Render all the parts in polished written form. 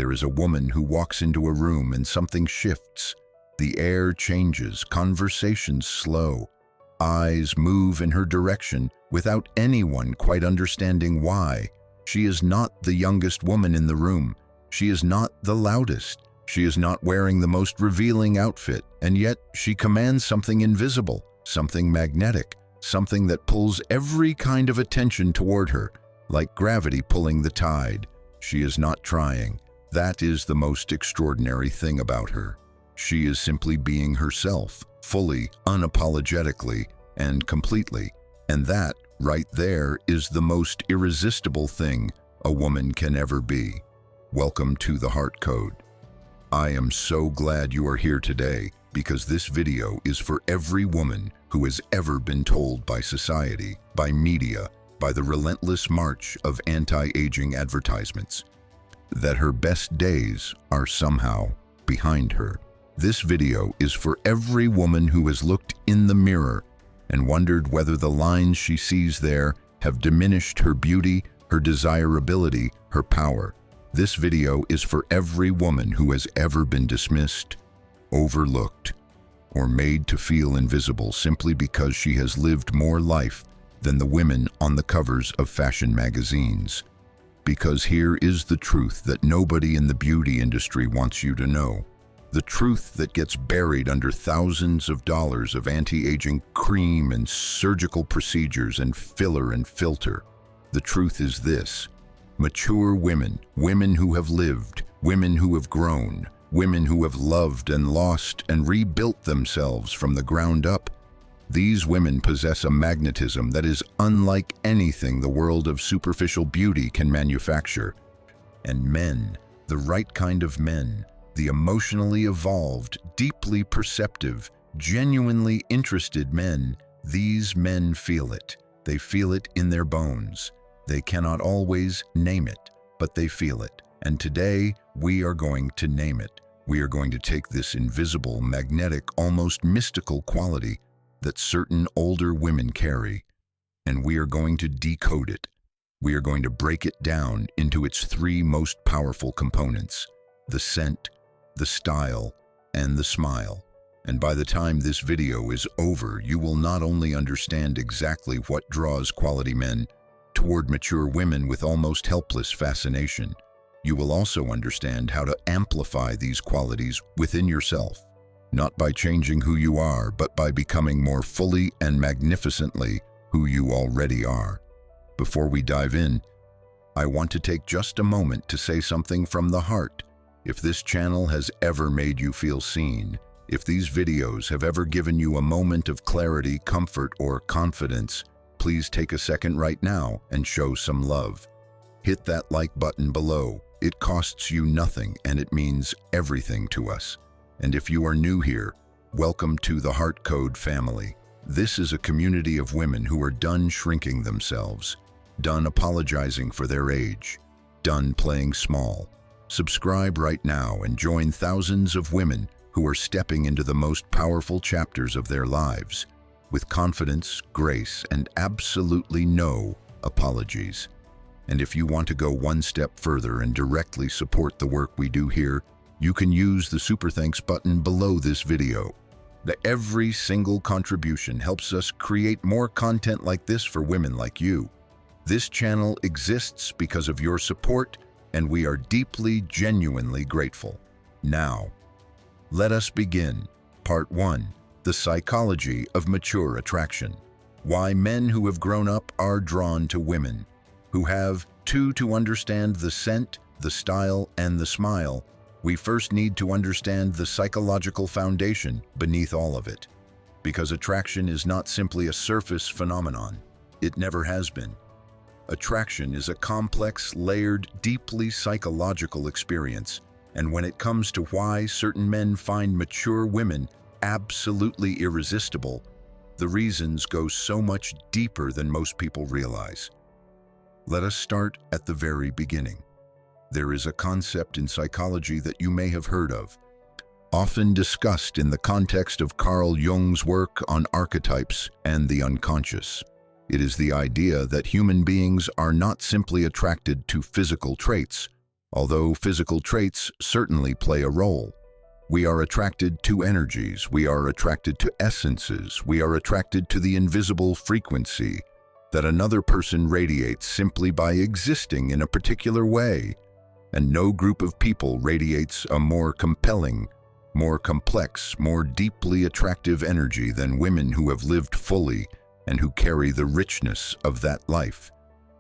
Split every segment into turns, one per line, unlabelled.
There is a woman who walks into a room and something shifts. The air changes, conversations slow, eyes move in her direction without anyone quite understanding why. She is not the youngest woman in the room. She is not the loudest. She is not wearing the most revealing outfit, and yet she commands something invisible, something magnetic, something that pulls every kind of attention toward her, like gravity pulling the tide. She is not trying. That is the most extraordinary thing about her. She is simply being herself, fully, unapologetically, and completely. And that, right there, is the most irresistible thing a woman can ever be. Welcome to the Heart Code. I am so glad you are here today because this video is for every woman who has ever been told by society, by media, by the relentless march of anti-aging advertisements, that her best days are somehow behind her. This video is for every woman who has looked in the mirror and wondered whether the lines she sees there have diminished her beauty, her desirability, her power. This video is for every woman who has ever been dismissed, overlooked, or made to feel invisible simply because she has lived more life than the women on the covers of fashion magazines. Because here is the truth that nobody in the beauty industry wants you to know. The truth that gets buried under thousands of dollars of anti-aging cream and surgical procedures and filler and filter. The truth is this: mature women, women who have lived, women who have grown, women who have loved and lost and rebuilt themselves from the ground up. These women possess a magnetism that is unlike anything the world of superficial beauty can manufacture. And men, the right kind of men, the emotionally evolved, deeply perceptive, genuinely interested men, these men feel it. They feel it in their bones. They cannot always name it, but they feel it. And today, we are going to name it. We are going to take this invisible, magnetic, almost mystical quality that certain older women carry, and we are going to decode it. We are going to break it down into its three most powerful components: the scent, the style, and the smile. And by the time this video is over, you will not only understand exactly what draws quality men toward mature women with almost helpless fascination, you will also understand how to amplify these qualities within yourself, not by changing who you are, but by becoming more fully and magnificently who you already are. Before we dive in, I want to take just a moment to say something from the heart. If this channel has ever made you feel seen, if these videos have ever given you a moment of clarity, comfort, or confidence, please take a second right now and show some love. Hit that like button below. It costs you nothing and it means everything to us. And if you are new here, welcome to the Heart Code family. This is a community of women who are done shrinking themselves, done apologizing for their age, done playing small. Subscribe right now and join thousands of women who are stepping into the most powerful chapters of their lives with confidence, grace, and absolutely no apologies. And if you want to go one step further and directly support the work we do here, you can use the Super Thanks button below this video. Every single contribution helps us create more content like this for women like you. This channel exists because of your support, and we are deeply, genuinely grateful. Now, let us begin. Part 1. The psychology of mature attraction. Why men who have grown up are drawn to women who have to understand the scent, the style, and the smile. We first need to understand the psychological foundation beneath all of it. Because attraction is not simply a surface phenomenon. It never has been. Attraction is a complex, layered, deeply psychological experience. And when it comes to why certain men find mature women absolutely irresistible, the reasons go so much deeper than most people realize. Let us start at the very beginning. There is a concept in psychology that you may have heard of, often discussed in the context of Carl Jung's work on archetypes and the unconscious. It is the idea that human beings are not simply attracted to physical traits, Although physical traits certainly play a role. We are attracted to energies, we are attracted to essences, we are attracted to the invisible frequency that another person radiates simply by existing in a particular way. And no group of people radiates a more compelling, more complex, more deeply attractive energy than women who have lived fully and who carry the richness of that life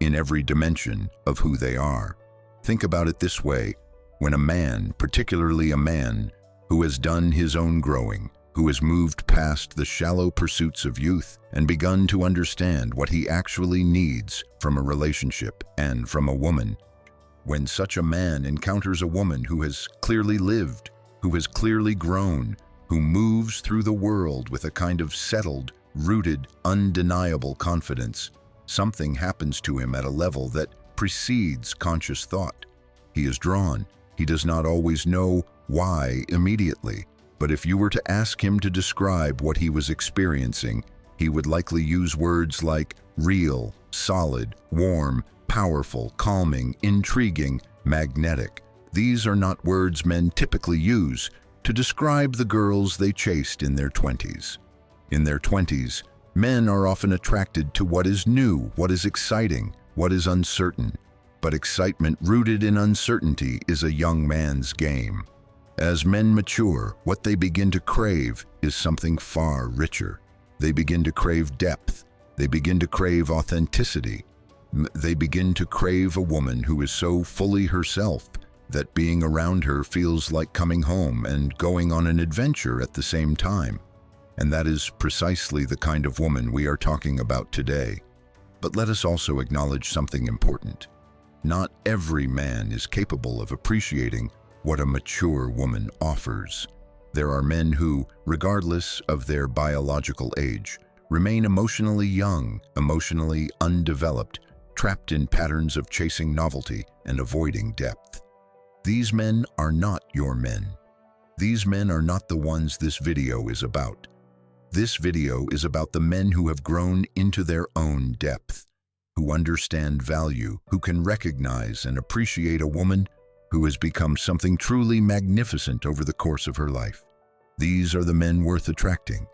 in every dimension of who they are. Think about it this way: when a man, particularly a man who has done his own growing, who has moved past the shallow pursuits of youth and begun to understand what he actually needs from a relationship and from a woman, when such a man encounters a woman who has clearly lived, who has clearly grown, who moves through the world with a kind of settled, rooted, undeniable confidence, something happens to him at a level that precedes conscious thought. He is drawn. He does not always know why immediately, but if you were to ask him to describe what he was experiencing, he would likely use words like real, solid, warm, powerful, calming, intriguing, magnetic. These are not words men typically use to describe the girls they chased in their 20s. In their 20s, men are often attracted to what is new, what is exciting, what is uncertain. But excitement rooted in uncertainty is a young man's game. As men mature, what they begin to crave is something far richer. They begin to crave depth. They begin to crave authenticity. They begin to crave a woman who is so fully herself that being around her feels like coming home and going on an adventure at the same time. And that is precisely the kind of woman we are talking about today. But let us also acknowledge something important. Not every man is capable of appreciating what a mature woman offers. There are men who, regardless of their biological age, remain emotionally young, emotionally undeveloped, trapped in patterns of chasing novelty and avoiding depth. These men are not your men. These men are not the ones this video is about. This video is about the men who have grown into their own depth, who understand value, who can recognize and appreciate a woman who has become something truly magnificent over the course of her life. These are the men worth attracting.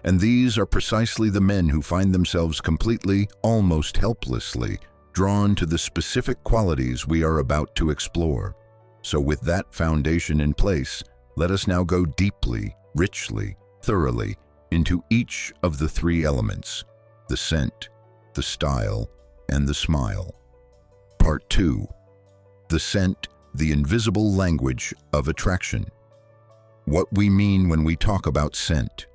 And these are precisely the men who find themselves completely, almost helplessly, drawn to the specific qualities we are about to explore. So with that foundation in place, let us now go deeply, richly, thoroughly into each of the three elements: the scent, the style, and the smile. Part 2. The scent, the invisible language of attraction. What we mean when we talk about scent.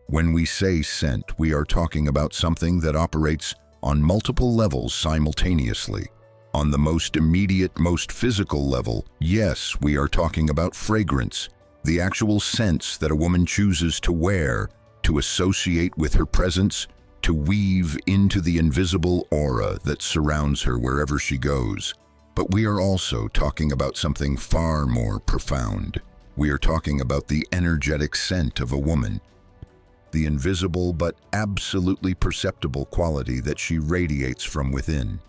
When we say scent, we are talking about something that operates on multiple levels simultaneously. On the most immediate, most physical level, yes, we are talking about fragrance, the actual scents that a woman chooses to wear, to associate with her presence, to weave into the invisible aura that surrounds her wherever she goes. But we are also talking about something far more profound. We are talking about the energetic scent of a woman, the invisible but absolutely perceptible quality that she radiates from within.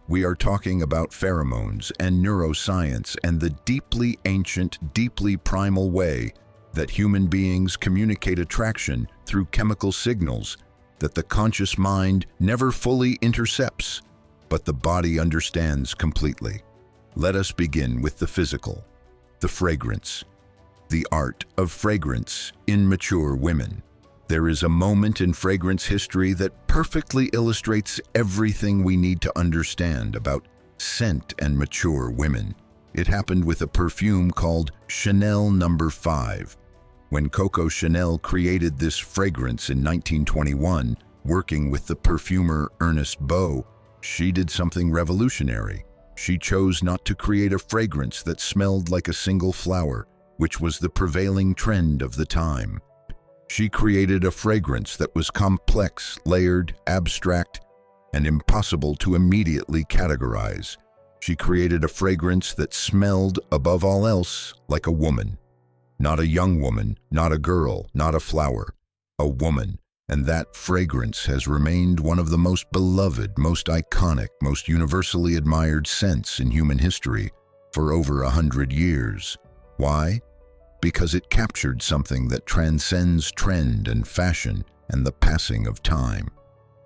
We are talking about pheromones and neuroscience and the deeply ancient, deeply primal way that human beings communicate attraction through chemical signals that the conscious mind never fully intercepts, but the body understands completely. Let us begin with the physical, the fragrance, the art of fragrance in mature women. There is a moment in fragrance history that perfectly illustrates everything we need to understand about scent and mature women. It happened with a perfume called Chanel No. 5. When Coco Chanel created this fragrance in 1921, working with the perfumer Ernest Beau, she did something revolutionary. She chose not to create a fragrance that smelled like a single flower, which was the prevailing trend of the time. She created a fragrance that was complex, layered, abstract, and impossible to immediately categorize. She created a fragrance that smelled, above all else, like a woman. Not a young woman, not a girl, not a flower, a woman. And that fragrance has remained one of the most beloved, most iconic, most universally admired scents in human history for over 100 years. Why? Because it captured something that transcends trend and fashion and the passing of time.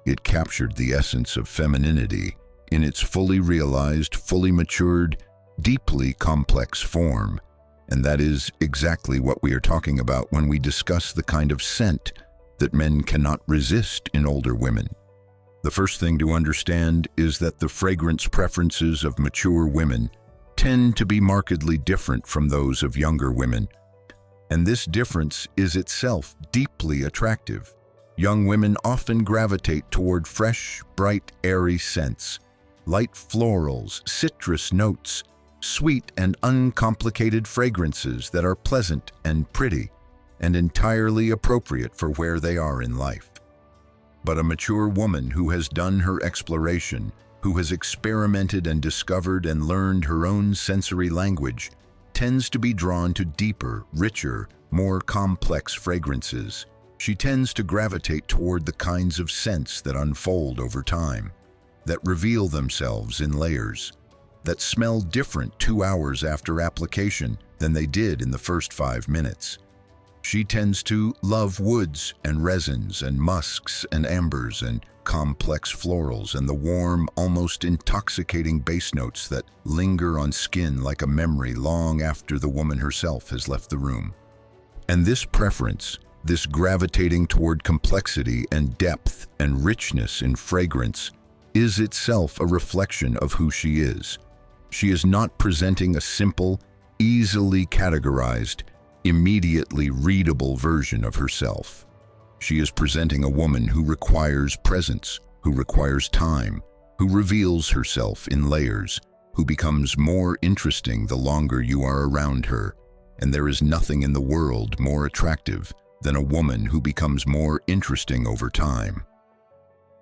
It captured the essence of femininity in its fully realized, fully matured, deeply complex form. And that is exactly what we are talking about when we discuss the kind of scent that men cannot resist in older women. The first thing to understand is that the fragrance preferences of mature women tend to be markedly different from those of younger women. And this difference is itself deeply attractive. Young women often gravitate toward fresh, bright, airy scents, light florals, citrus notes, sweet and uncomplicated fragrances that are pleasant and pretty and entirely appropriate for where they are in life. But a mature woman who has done her exploration, who has experimented and discovered and learned her own sensory language, tends to be drawn to deeper, richer, more complex fragrances. She tends to gravitate toward the kinds of scents that unfold over time, that reveal themselves in layers, that smell different 2 hours after application than they did in the first 5 minutes. She tends to love woods and resins and musks and ambers and complex florals and the warm, almost intoxicating base notes that linger on skin like a memory long after the woman herself has left the room. And this preference, this gravitating toward complexity and depth and richness in fragrance, is itself a reflection of who she is. She is not presenting a simple, easily categorized, immediately readable version of herself. She is presenting a woman who requires presence, who requires time, who reveals herself in layers, who becomes more interesting the longer you are around her. And there is nothing in the world more attractive than a woman who becomes more interesting over time.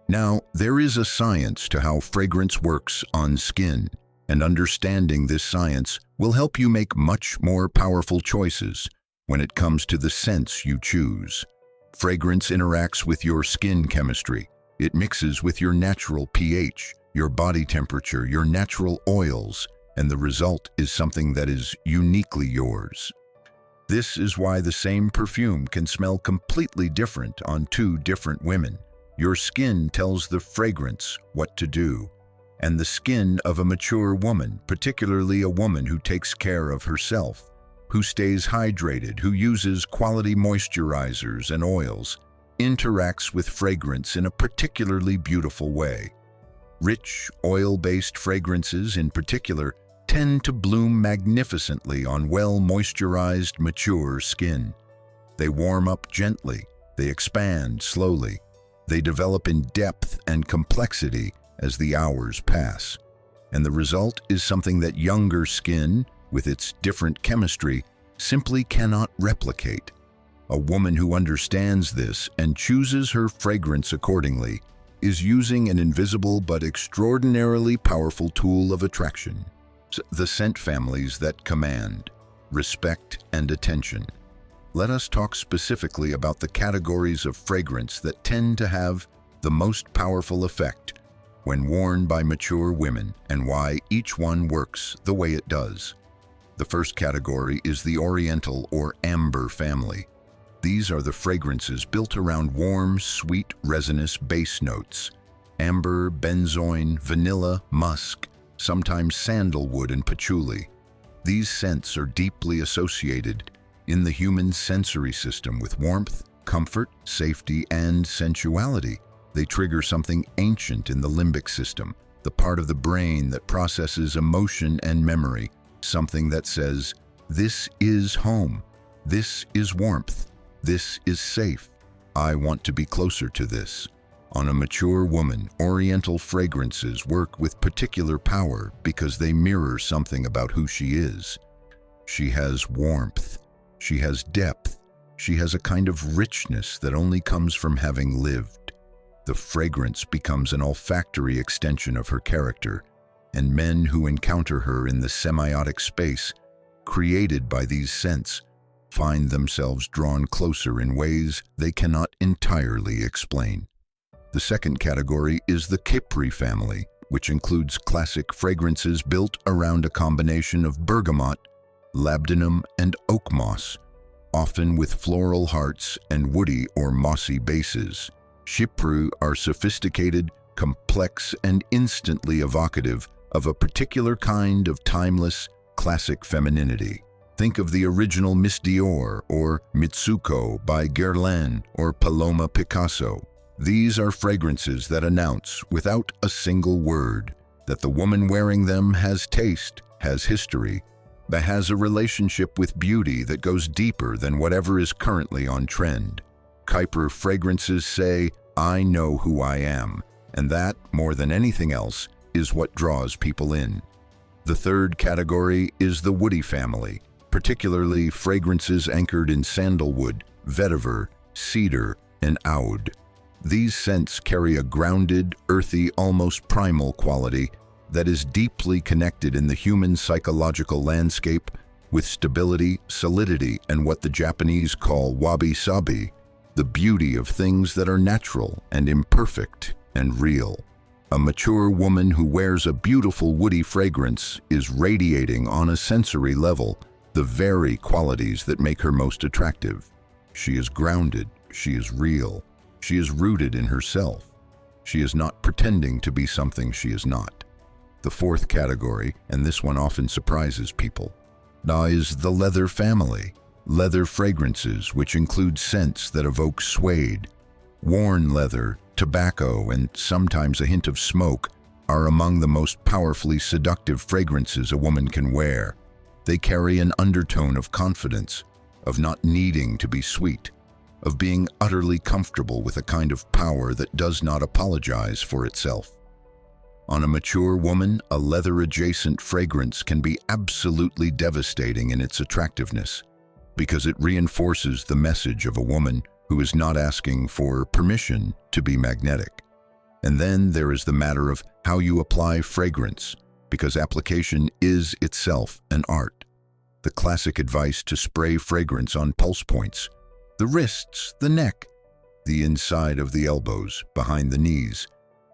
Now, there is a science to how fragrance works on skin, and understanding this science will help you make much more powerful choices when it comes to the scents you choose. Fragrance interacts with your skin chemistry. It mixes with your natural pH, your body temperature, your natural oils, and the result is something that is uniquely yours. This is why the same perfume can smell completely different on 2 different women. Your skin tells the fragrance what to do. And the skin of a mature woman, particularly a woman who takes care of herself, who stays hydrated, who uses quality moisturizers and oils, interacts with fragrance in a particularly beautiful way. Rich, oil-based fragrances in particular tend to bloom magnificently on well-moisturized, mature skin. They warm up gently, they expand slowly, they develop in depth and complexity as the hours pass. And the result is something that younger skin, with its different chemistry, simply cannot replicate. A woman who understands this and chooses her fragrance accordingly is using an invisible but extraordinarily powerful tool of attraction. The scent families that command respect and attention. Let us talk specifically about the categories of fragrance that tend to have the most powerful effect when worn by mature women and why each one works the way it does. The first category is the Oriental or amber family. These are the fragrances built around warm, sweet, resinous base notes. Amber, benzoin, vanilla, musk, sometimes sandalwood and patchouli. These scents are deeply associated in the human sensory system with warmth, comfort, safety, and sensuality. They trigger something ancient in the limbic system, the part of the brain that processes emotion and memory, something that says, this is home, this is warmth, this is safe, I want to be closer to this. On a mature woman, Oriental fragrances work with particular power because they mirror something about who she is. She has warmth, she has depth, she has a kind of richness that only comes from having lived. The fragrance becomes an olfactory extension of her character, and men who encounter her in the semiotic space created by these scents find themselves drawn closer in ways they cannot entirely explain. The second category is the Chypre family. which includes classic fragrances built around a combination of bergamot, labdanum, and oak moss, often with floral hearts and woody or mossy bases. Chypre are sophisticated, complex, and instantly evocative of a particular kind of timeless, classic femininity. Think of the original Miss Dior or Mitsuko by Guerlain or Paloma Picasso. These are fragrances that announce, without a single word, that the woman wearing them has taste, has history, but has a relationship with beauty that goes deeper than whatever is currently on trend. Chypre fragrances say, "I know who I am," and that, more than anything else, is what draws people in. The third category is the woody family, particularly fragrances anchored in sandalwood, vetiver, cedar, and oud. These scents carry a grounded, earthy, almost primal quality that is deeply connected in the human psychological landscape with stability, solidity, and what the Japanese call wabi-sabi, the beauty of things that are natural and imperfect and real. A mature woman who wears a beautiful woody fragrance is radiating on a sensory level the very qualities that make her most attractive. She is grounded, she is real, she is rooted in herself. She is not pretending to be something she is not. The fourth category, and this one often surprises people, is the leather family. Leather fragrances, which include scents that evoke suede, worn leather, tobacco, and sometimes a hint of smoke, are among the most powerfully seductive fragrances a woman can wear. They carry an undertone of confidence, of not needing to be sweet, of being utterly comfortable with a kind of power that does not apologize for itself. On a mature woman, a leather-adjacent fragrance can be absolutely devastating in its attractiveness, because it reinforces the message of a woman who is not asking for permission to be magnetic. And then there is the matter of how you apply fragrance, because application is itself an art. The classic advice to spray fragrance on pulse points, the wrists, the neck, the inside of the elbows, behind the knees,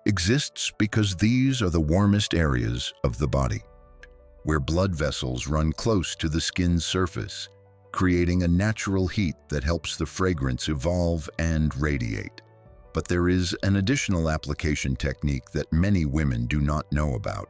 exists because these are the warmest areas of the body, where blood vessels run close to the skin's surface, creating a natural heat that helps the fragrance evolve and radiate. But there is an additional application technique that many women do not know about: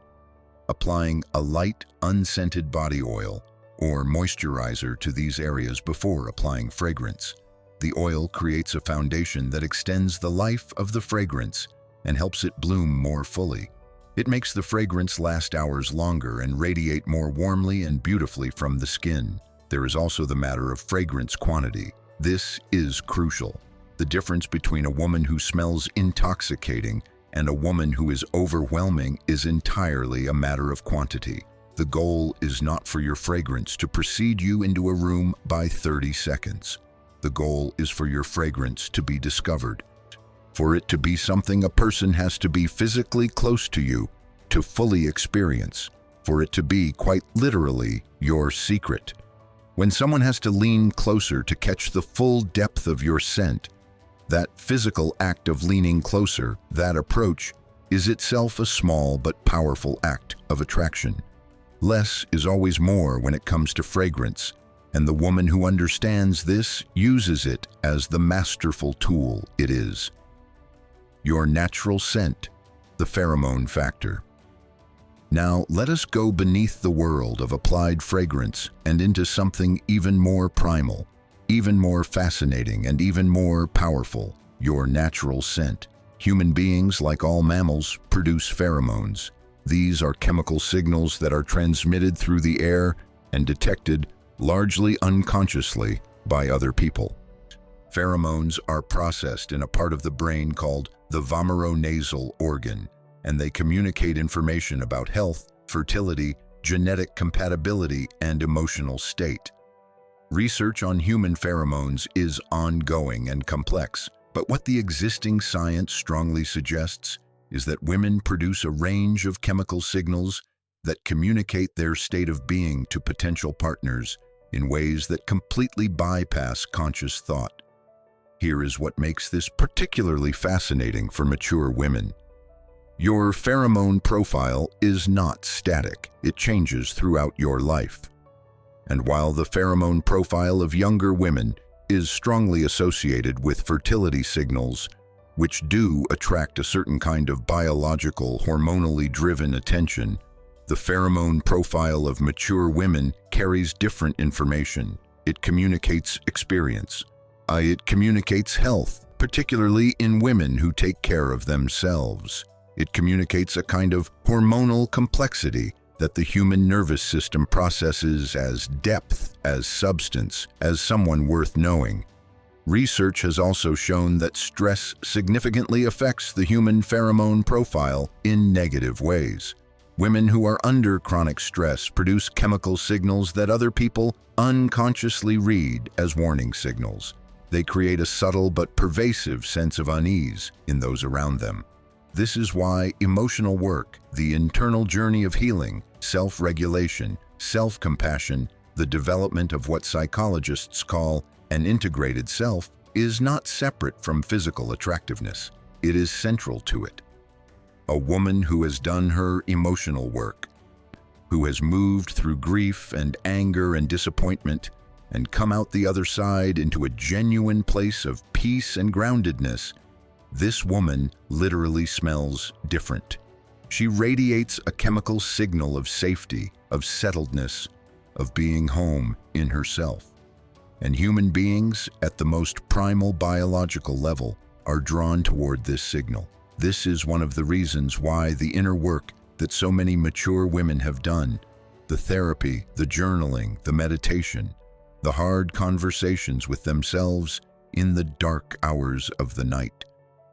applying a light, unscented body oil or moisturizer to these areas before applying fragrance. The oil creates a foundation that extends the life of the fragrance and helps it bloom more fully. It makes the fragrance last hours longer and radiate more warmly and beautifully from the skin. There is also the matter of fragrance quantity. This is crucial. The difference between a woman who smells intoxicating and a woman who is overwhelming is entirely a matter of quantity. The goal is not for your fragrance to precede you into a room by 30 seconds. The goal is for your fragrance to be discovered. For it to be something a person has to be physically close to you to fully experience. For it to be, quite literally, your secret. When someone has to lean closer to catch the full depth of your scent, that physical act of leaning closer, that approach, is itself a small but powerful act of attraction. Less is always more when it comes to fragrance, and the woman who understands this uses it as the masterful tool it is. Your natural scent, the pheromone factor. Now let us go beneath the world of applied fragrance and into something even more primal, even more fascinating, and even more powerful: your natural scent. Human beings, like all mammals, produce pheromones. These are chemical signals that are transmitted through the air and detected, largely unconsciously, by other people. Pheromones are processed in a part of the brain called the vomeronasal organ, and they communicate information about health, fertility, genetic compatibility, and emotional state. Research on human pheromones is ongoing and complex, but what the existing science strongly suggests is that women produce a range of chemical signals that communicate their state of being to potential partners in ways that completely bypass conscious thought. Here is what makes this particularly fascinating for mature women. Your pheromone profile is not static. It changes throughout your life. And while the pheromone profile of younger women is strongly associated with fertility signals, which do attract a certain kind of biological, hormonally driven attention, the pheromone profile of mature women carries different information. It communicates experience. It communicates health, particularly in women who take care of themselves. It communicates a kind of hormonal complexity that the human nervous system processes as depth, as substance, as someone worth knowing. Research has also shown that stress significantly affects the human pheromone profile in negative ways. Women who are under chronic stress produce chemical signals that other people unconsciously read as warning signals. They create a subtle but pervasive sense of unease in those around them. This is why emotional work, the internal journey of healing, self-regulation, self-compassion, the development of what psychologists call an integrated self, is not separate from physical attractiveness. It is central to it. A woman who has done her emotional work, who has moved through grief and anger and disappointment and come out the other side into a genuine place of peace and groundedness, this woman literally smells different. She radiates a chemical signal of safety, of settledness, of being home in herself. And human beings, at the most primal biological level, are drawn toward this signal. This is one of the reasons why the inner work that so many mature women have done, the therapy, the journaling, the meditation, the hard conversations with themselves in the dark hours of the night,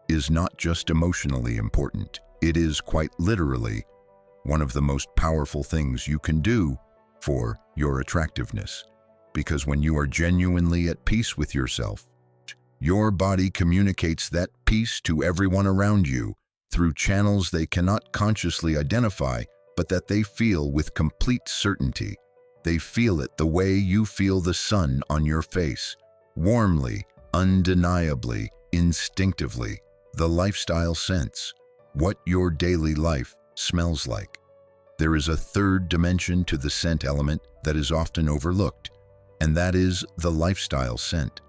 is not just emotionally important. It is quite literally one of the most powerful things you can do for your attractiveness. Because when you are genuinely at peace with yourself, your body communicates that peace to everyone around you through channels they cannot consciously identify, but that they feel with complete certainty. They feel it the way you feel the sun on your face, warmly, undeniably, instinctively. The lifestyle sense, what your daily life smells like. There is a third dimension to the scent element that is often overlooked, and that is the lifestyle scent.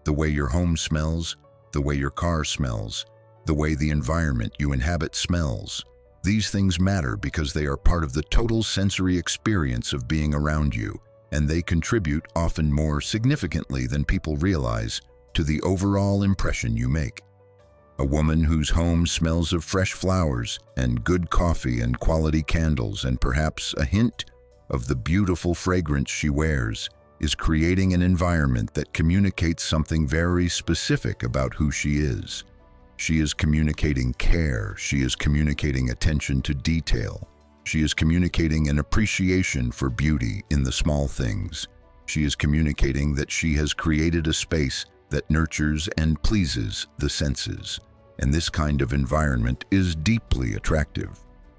The way your home smells, the way your car smells, the way the environment you inhabit smells. These things matter because they are part of the total sensory experience of being around you, and they contribute often more significantly than people realize to the overall impression you make. A woman whose home smells of fresh flowers and good coffee and quality candles and perhaps a hint of the beautiful fragrance she wears is creating an environment that communicates something very specific about who she is. She is communicating care. She is communicating attention to detail. She is communicating an appreciation for beauty in the small things. She is communicating that she has created a space that nurtures and pleases the senses. And this kind of environment is deeply attractive.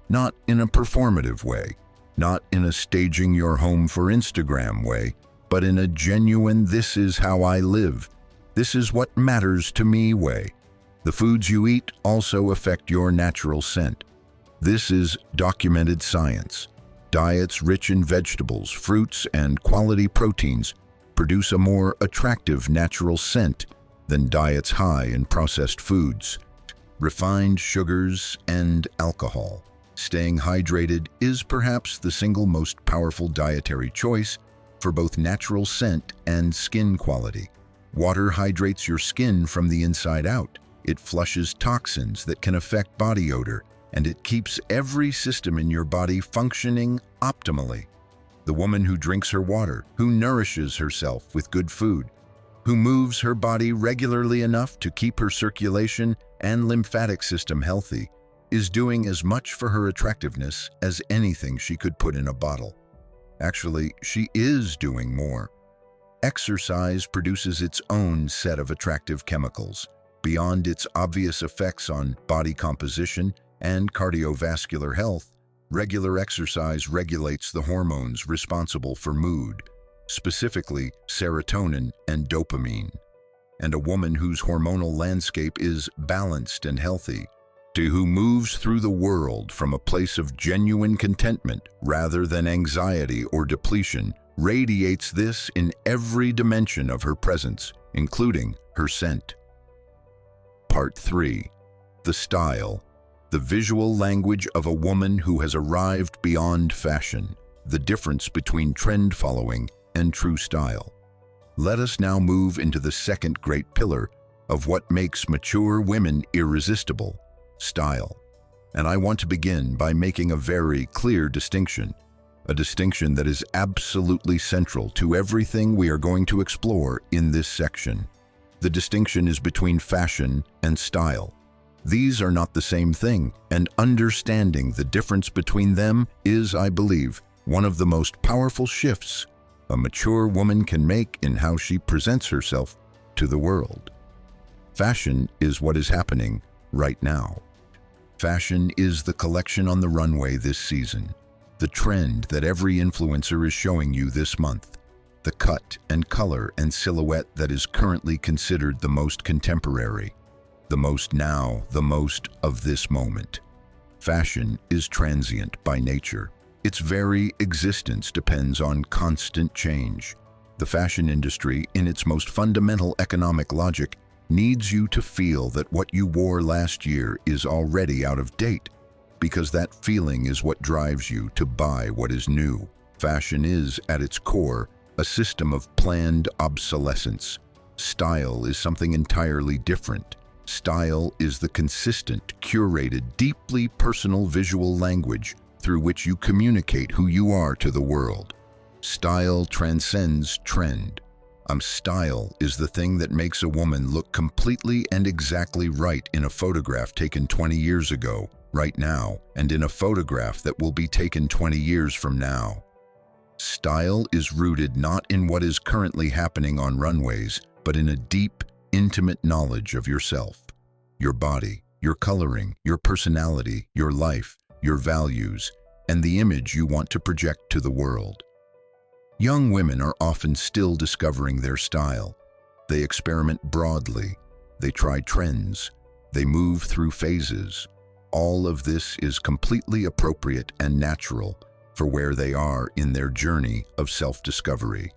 Not in a performative way, not in a staging your home for Instagram way, but in a genuine this is how I live, this is what matters to me way. The foods you eat also affect your natural scent. This is documented science. Diets rich in vegetables, fruits, and quality proteins produce a more attractive natural scent than diets high in processed foods, refined sugars, and alcohol. Staying hydrated is perhaps the single most powerful dietary choice for both natural scent and skin quality. Water hydrates your skin from the inside out. It flushes toxins that can affect body odor, and it keeps every system in your body functioning optimally. The woman who drinks her water, who nourishes herself with good food, who moves her body regularly enough to keep her circulation and lymphatic system healthy, is doing as much for her attractiveness as anything she could put in a bottle. Actually, she is doing more. Exercise produces its own set of attractive chemicals. Beyond its obvious effects on body composition and cardiovascular health, regular exercise regulates the hormones responsible for mood, specifically serotonin and dopamine. And a woman whose hormonal landscape is balanced and healthy who moves through the world from a place of genuine contentment rather than anxiety or depletion, radiates this in every dimension of her presence, including her scent. Part 3. The style. The visual language of a woman who has arrived beyond fashion. The difference between trend following and true style. Let us now move into the second great pillar of what makes mature women irresistible: style. And I want to begin by making a very clear distinction, a distinction that is absolutely central to everything we are going to explore in this section. The distinction is between fashion and style. These are not the same thing, and understanding the difference between them is, I believe, one of the most powerful shifts a mature woman can make in how she presents herself to the world. Fashion is what is happening right now. Fashion is the collection on the runway this season, the trend that every influencer is showing you this month, the cut and color and silhouette that is currently considered the most contemporary, the most now, the most of this moment. Fashion is transient by nature. Its very existence depends on constant change. The fashion industry, in its most fundamental economic logic, needs you to feel that what you wore last year is already out of date, because that feeling is what drives you to buy what is new. Fashion is, at its core, a system of planned obsolescence. Style is something entirely different. Style is the consistent, curated, deeply personal visual language through which you communicate who you are to the world. Style transcends trend. Style is the thing that makes a woman look completely and exactly right in a photograph taken 20 years ago, right now, and in a photograph that will be taken 20 years from now. Style is rooted not in what is currently happening on runways, but in a deep, intimate knowledge of yourself, your body, your coloring, your personality, your life, your values, and the image you want to project to the world. Young women are often still discovering their style. They experiment broadly. They try trends. They move through phases. All of this is completely appropriate and natural for where they are in their journey of self-discovery.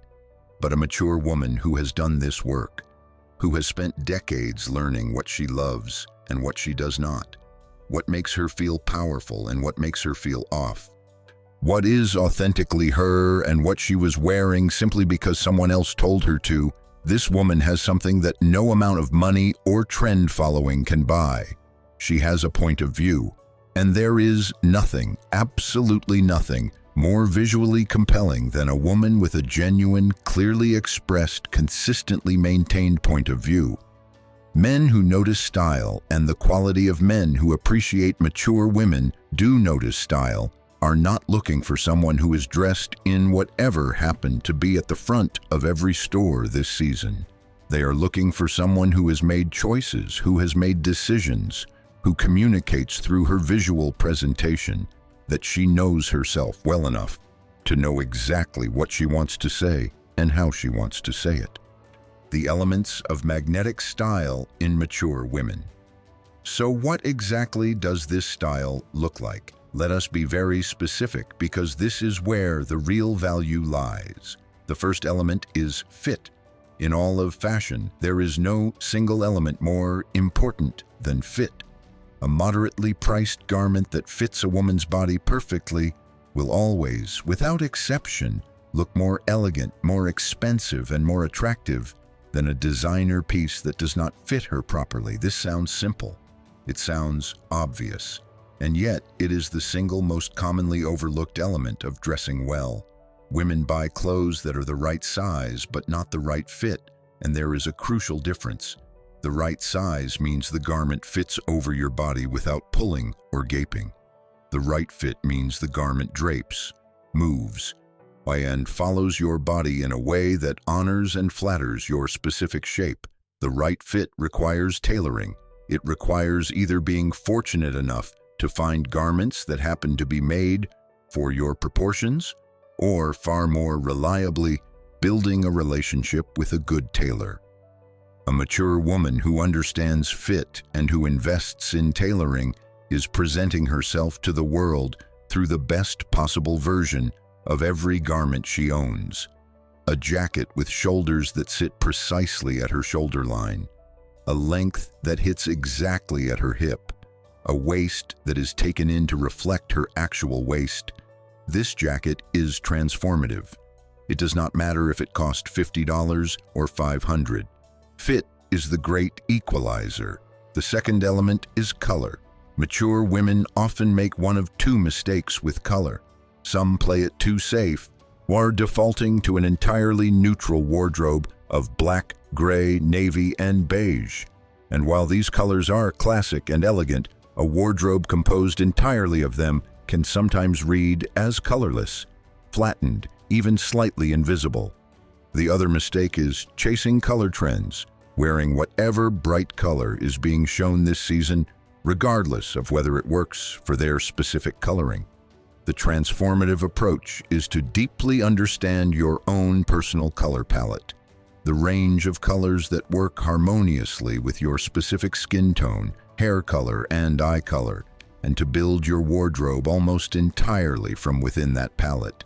But a mature woman who has done this work, who has spent decades learning what she loves and what she does not, what makes her feel powerful and what makes her feel off, what is authentically her and what she was wearing simply because someone else told her to, this woman has something that no amount of money or trend following can buy. She has a point of view, and there is nothing, absolutely nothing, more visually compelling than a woman with a genuine, clearly expressed, consistently maintained point of view. Men who notice style, and the quality of men who appreciate mature women do notice style, are not looking for someone who is dressed in whatever happened to be at the front of every store this season. They are looking for someone who has made choices, who has made decisions, who communicates through her visual presentation that she knows herself well enough to know exactly what she wants to say and how she wants to say it. The elements of magnetic style in mature women. So what exactly does this style look like? Let us be very specific, because this is where the real value lies. The first element is fit. In all of fashion, there is no single element more important than fit. A moderately priced garment that fits a woman's body perfectly will always, without exception, look more elegant, more expensive, and more attractive than a designer piece that does not fit her properly. This sounds simple. It sounds obvious. And yet, it is the single most commonly overlooked element of dressing well. Women buy clothes that are the right size but not the right fit, and there is a crucial difference. The right size means the garment fits over your body without pulling or gaping. The right fit means the garment drapes, moves, and follows your body in a way that honors and flatters your specific shape. The right fit requires tailoring. It requires either being fortunate enough to find garments that happen to be made for your proportions, or far more reliably, building a relationship with a good tailor. A mature woman who understands fit and who invests in tailoring is presenting herself to the world through the best possible version of every garment she owns. A jacket with shoulders that sit precisely at her shoulder line, a length that hits exactly at her hip, a waist that is taken in to reflect her actual waist. This jacket is transformative. It does not matter if it cost $50 or $500. Fit is the great equalizer. The second element is color. Mature women often make one of two mistakes with color. Some play it too safe, while defaulting to an entirely neutral wardrobe of black, gray, navy, and beige. And while these colors are classic and elegant, a wardrobe composed entirely of them can sometimes read as colorless, flattened, even slightly invisible. The other mistake is chasing color trends, wearing whatever bright color is being shown this season, regardless of whether it works for their specific coloring. The transformative approach is to deeply understand your own personal color palette, the range of colors that work harmoniously with your specific skin tone, hair color, and eye color, and to build your wardrobe almost entirely from within that palette.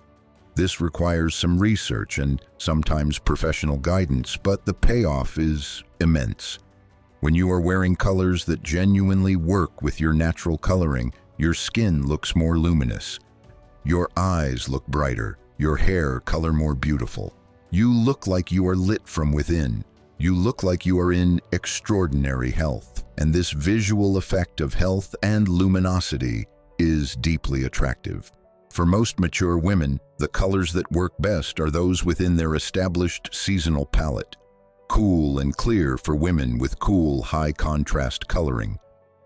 This requires some research and sometimes professional guidance, but the payoff is immense. When you are wearing colors that genuinely work with your natural coloring, your skin looks more luminous. Your eyes look brighter, your hair color more beautiful. You look like you are lit from within. You look like you are in extraordinary health. And this visual effect of health and luminosity is deeply attractive. For most mature women, the colors that work best are those within their established seasonal palette. Cool and clear for women with cool, high-contrast coloring.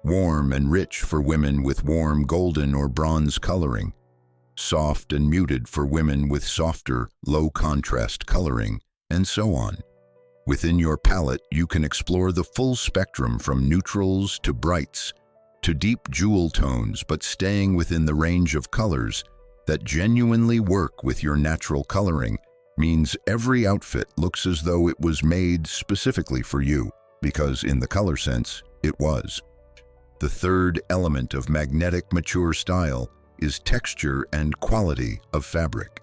Warm and rich for women with warm golden or bronze coloring. Soft and muted for women with softer, low-contrast coloring, and so on. Within your palette, you can explore the full spectrum from neutrals to brights, to deep jewel tones, but staying within the range of colors that genuinely work with your natural coloring means every outfit looks as though it was made specifically for you, because in the color sense, it was. The third element of magnetic mature style is texture and quality of fabric.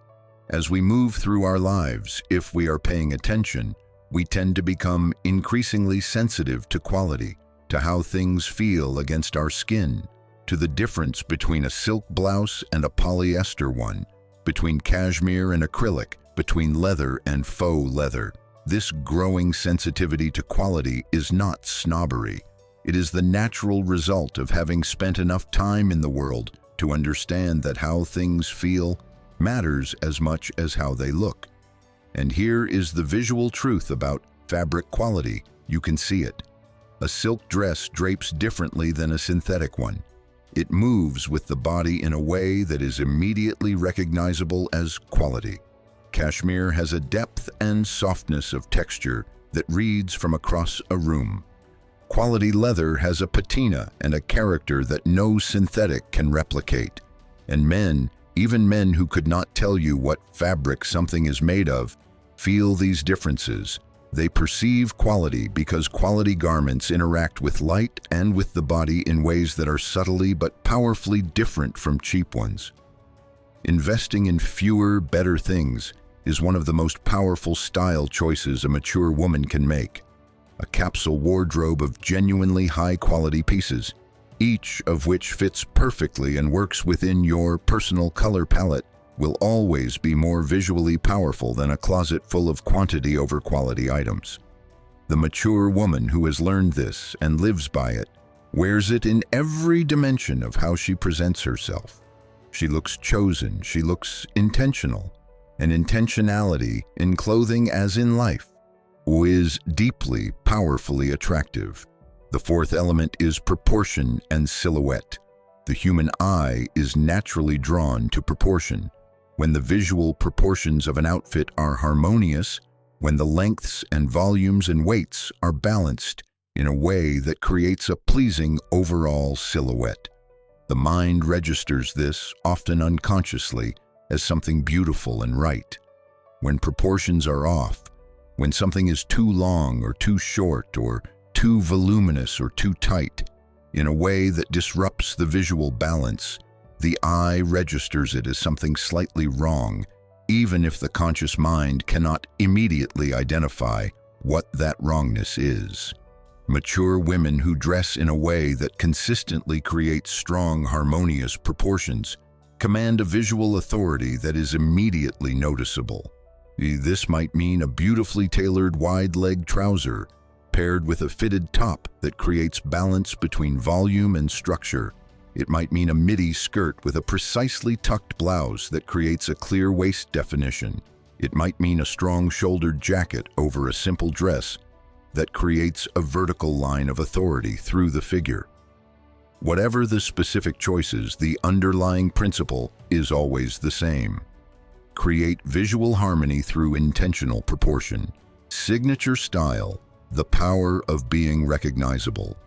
As we move through our lives, if we are paying attention, we tend to become increasingly sensitive to quality, to how things feel against our skin, to the difference between a silk blouse and a polyester one, between cashmere and acrylic, between leather and faux leather. This growing sensitivity to quality is not snobbery. It is the natural result of having spent enough time in the world to understand that how things feel matters as much as how they look. And here is the visual truth about fabric quality. You can see it. A silk dress drapes differently than a synthetic one. It moves with the body in a way that is immediately recognizable as quality. Cashmere has a depth and softness of texture that reads from across a room. Quality leather has a patina and a character that no synthetic can replicate. And men, even men who could not tell you what fabric something is made of, feel these differences. They perceive quality because quality garments interact with light and with the body in ways that are subtly but powerfully different from cheap ones. Investing in fewer, better things is one of the most powerful style choices a mature woman can make. A capsule wardrobe of genuinely high-quality pieces, each of which fits perfectly and works within your personal color palette, will always be more visually powerful than a closet full of quantity over quality items. The mature woman who has learned this and lives by it wears it in every dimension of how she presents herself. She looks chosen, she looks intentional, and intentionality in clothing as in life is deeply, powerfully attractive. The fourth element is proportion and silhouette. The human eye is naturally drawn to proportion. When the visual proportions of an outfit are harmonious, when the lengths and volumes and weights are balanced in a way that creates a pleasing overall silhouette. The mind registers this, often unconsciously, as something beautiful and right. When proportions are off, when something is too long or too short or too voluminous or too tight, in a way that disrupts the visual balance. The eye registers it as something slightly wrong, even if the conscious mind cannot immediately identify what that wrongness is. Mature women who dress in a way that consistently creates strong, harmonious proportions command a visual authority that is immediately noticeable. This might mean a beautifully tailored wide-leg trouser paired with a fitted top that creates balance between volume and structure. It might mean a midi skirt with a precisely tucked blouse that creates a clear waist definition. It might mean a strong-shouldered jacket over a simple dress that creates a vertical line of authority through the figure. Whatever the specific choices, the underlying principle is always the same. Create visual harmony through intentional proportion. Signature style, the power of being recognizable.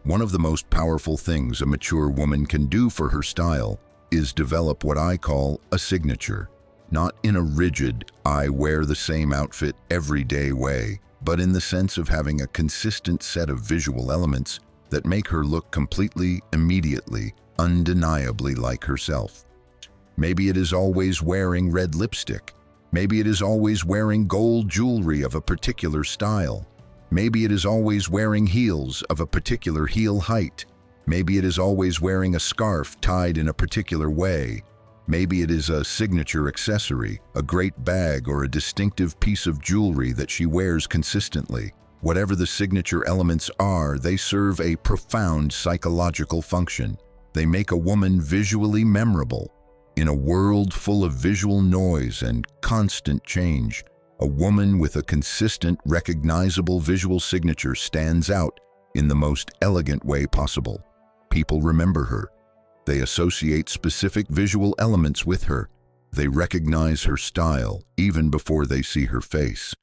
One of the most powerful things a mature woman can do for her style is develop what I call a signature. Not in a rigid, I wear the same outfit every day way, but in the sense of having a consistent set of visual elements that make her look completely, immediately, undeniably like herself. Maybe it is always wearing red lipstick. Maybe it is always wearing gold jewelry of a particular style. Maybe it is always wearing heels of a particular heel height. Maybe it is always wearing a scarf tied in a particular way. Maybe it is a signature accessory, a great bag, or a distinctive piece of jewelry that she wears consistently. Whatever the signature elements are, they serve a profound psychological function. They make a woman visually memorable. In a world full of visual noise and constant change, a woman with a consistent, recognizable visual signature stands out in the most elegant way possible. People remember her. They associate specific visual elements with her. They recognize her style even before they see her face.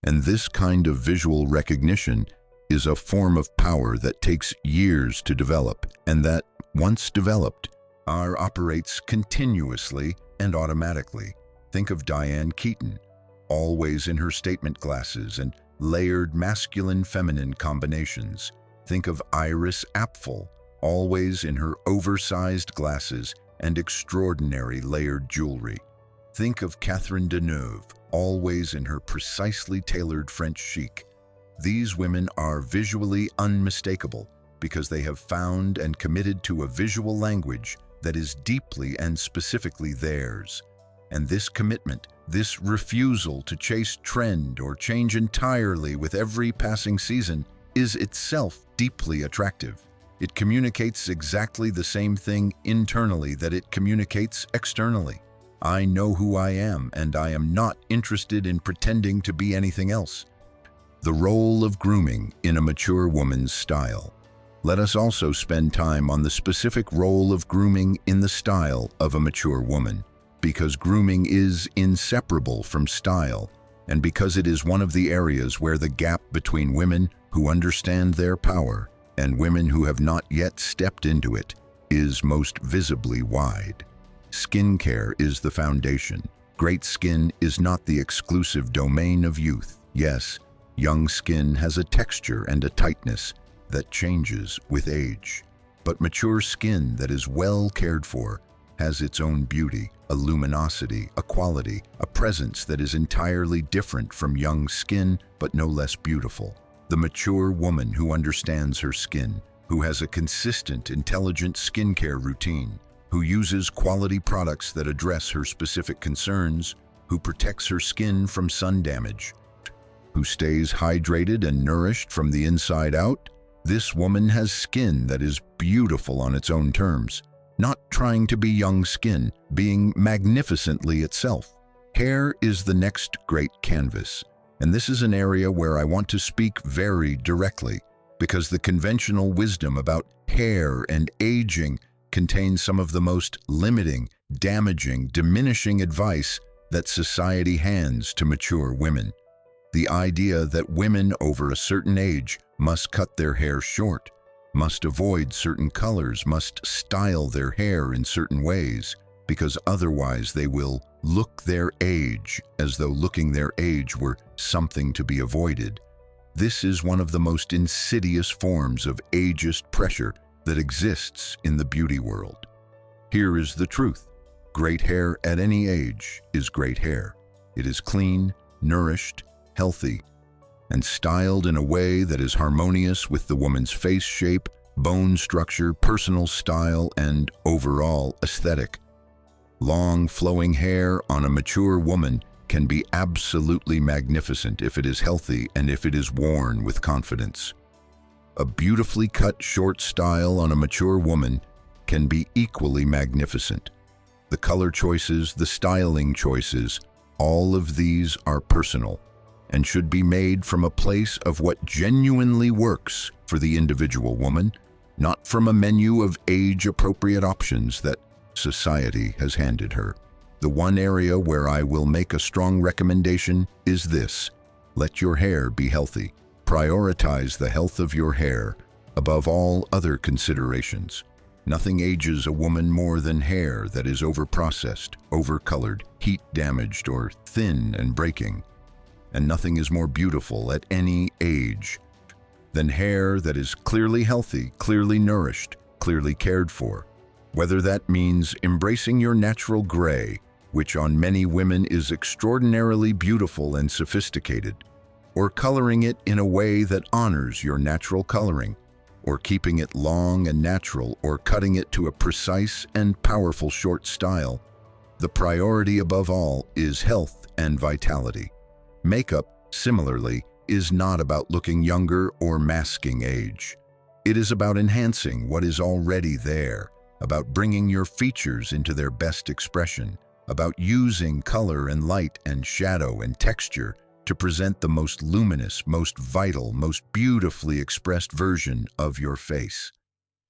And this kind of visual recognition is a form of power that takes years to develop, and that, once developed, operates continuously and automatically. Think of Diane Keaton, always in her statement glasses and layered masculine-feminine combinations. Think of Iris Apfel, always in her oversized glasses and extraordinary layered jewelry. Think of Catherine Deneuve, always in her precisely tailored French chic. These women are visually unmistakable because they have found and committed to a visual language that is deeply and specifically theirs. And this commitment, this refusal to chase trend or change entirely with every passing season, is itself deeply attractive. It communicates exactly the same thing internally that it communicates externally. I know who I am, and I am not interested in pretending to be anything else. The role of grooming in a mature woman's style. Let us also spend time on the specific role of grooming in the style of a mature woman, because grooming is inseparable from style, and because it is one of the areas where the gap between women who understand their power and women who have not yet stepped into it is most visibly wide. Skincare is the foundation. Great skin is not the exclusive domain of youth. Yes, young skin has a texture and a tightness that changes with age. But mature skin that is well cared for has its own beauty, a luminosity, a quality, a presence that is entirely different from young skin, but no less beautiful. The mature woman who understands her skin, who has a consistent, intelligent skincare routine, who uses quality products that address her specific concerns, who protects her skin from sun damage, who stays hydrated and nourished from the inside out. This woman has skin that is beautiful on its own terms, not trying to be young skin, being magnificently itself. Hair is the next great canvas, and this is an area where I want to speak very directly, because the conventional wisdom about hair and aging contains some of the most limiting, damaging, diminishing advice that society hands to mature women. The idea that women over a certain age must cut their hair short, must avoid certain colors, must style their hair in certain ways, because otherwise they will look their age, as though looking their age were something to be avoided. This is one of the most insidious forms of ageist pressure that exists in the beauty world. Here is the truth. Great hair at any age is great hair. It is clean, nourished, healthy, and styled in a way that is harmonious with the woman's face shape, bone structure, personal style, and overall aesthetic. Long, flowing hair on a mature woman can be absolutely magnificent if it is healthy and if it is worn with confidence. A beautifully cut short style on a mature woman can be equally magnificent. The color choices, the styling choices, all of these are personal and should be made from a place of what genuinely works for the individual woman, not from a menu of age-appropriate options that society has handed her. The one area where I will make a strong recommendation is this: let your hair be healthy. Prioritize the health of your hair above all other considerations. Nothing ages a woman more than hair that is overprocessed, overcolored, heat-damaged, or thin and breaking. And nothing is more beautiful at any age than hair that is clearly healthy, clearly nourished, clearly cared for. Whether that means embracing your natural gray, which on many women is extraordinarily beautiful and sophisticated, or coloring it in a way that honors your natural coloring, or keeping it long and natural, or cutting it to a precise and powerful short style, the priority above all is health and vitality. Makeup, similarly, is not about looking younger or masking age. It is about enhancing what is already there, about bringing your features into their best expression, about using color and light and shadow and texture to present the most luminous, most vital, most beautifully expressed version of your face.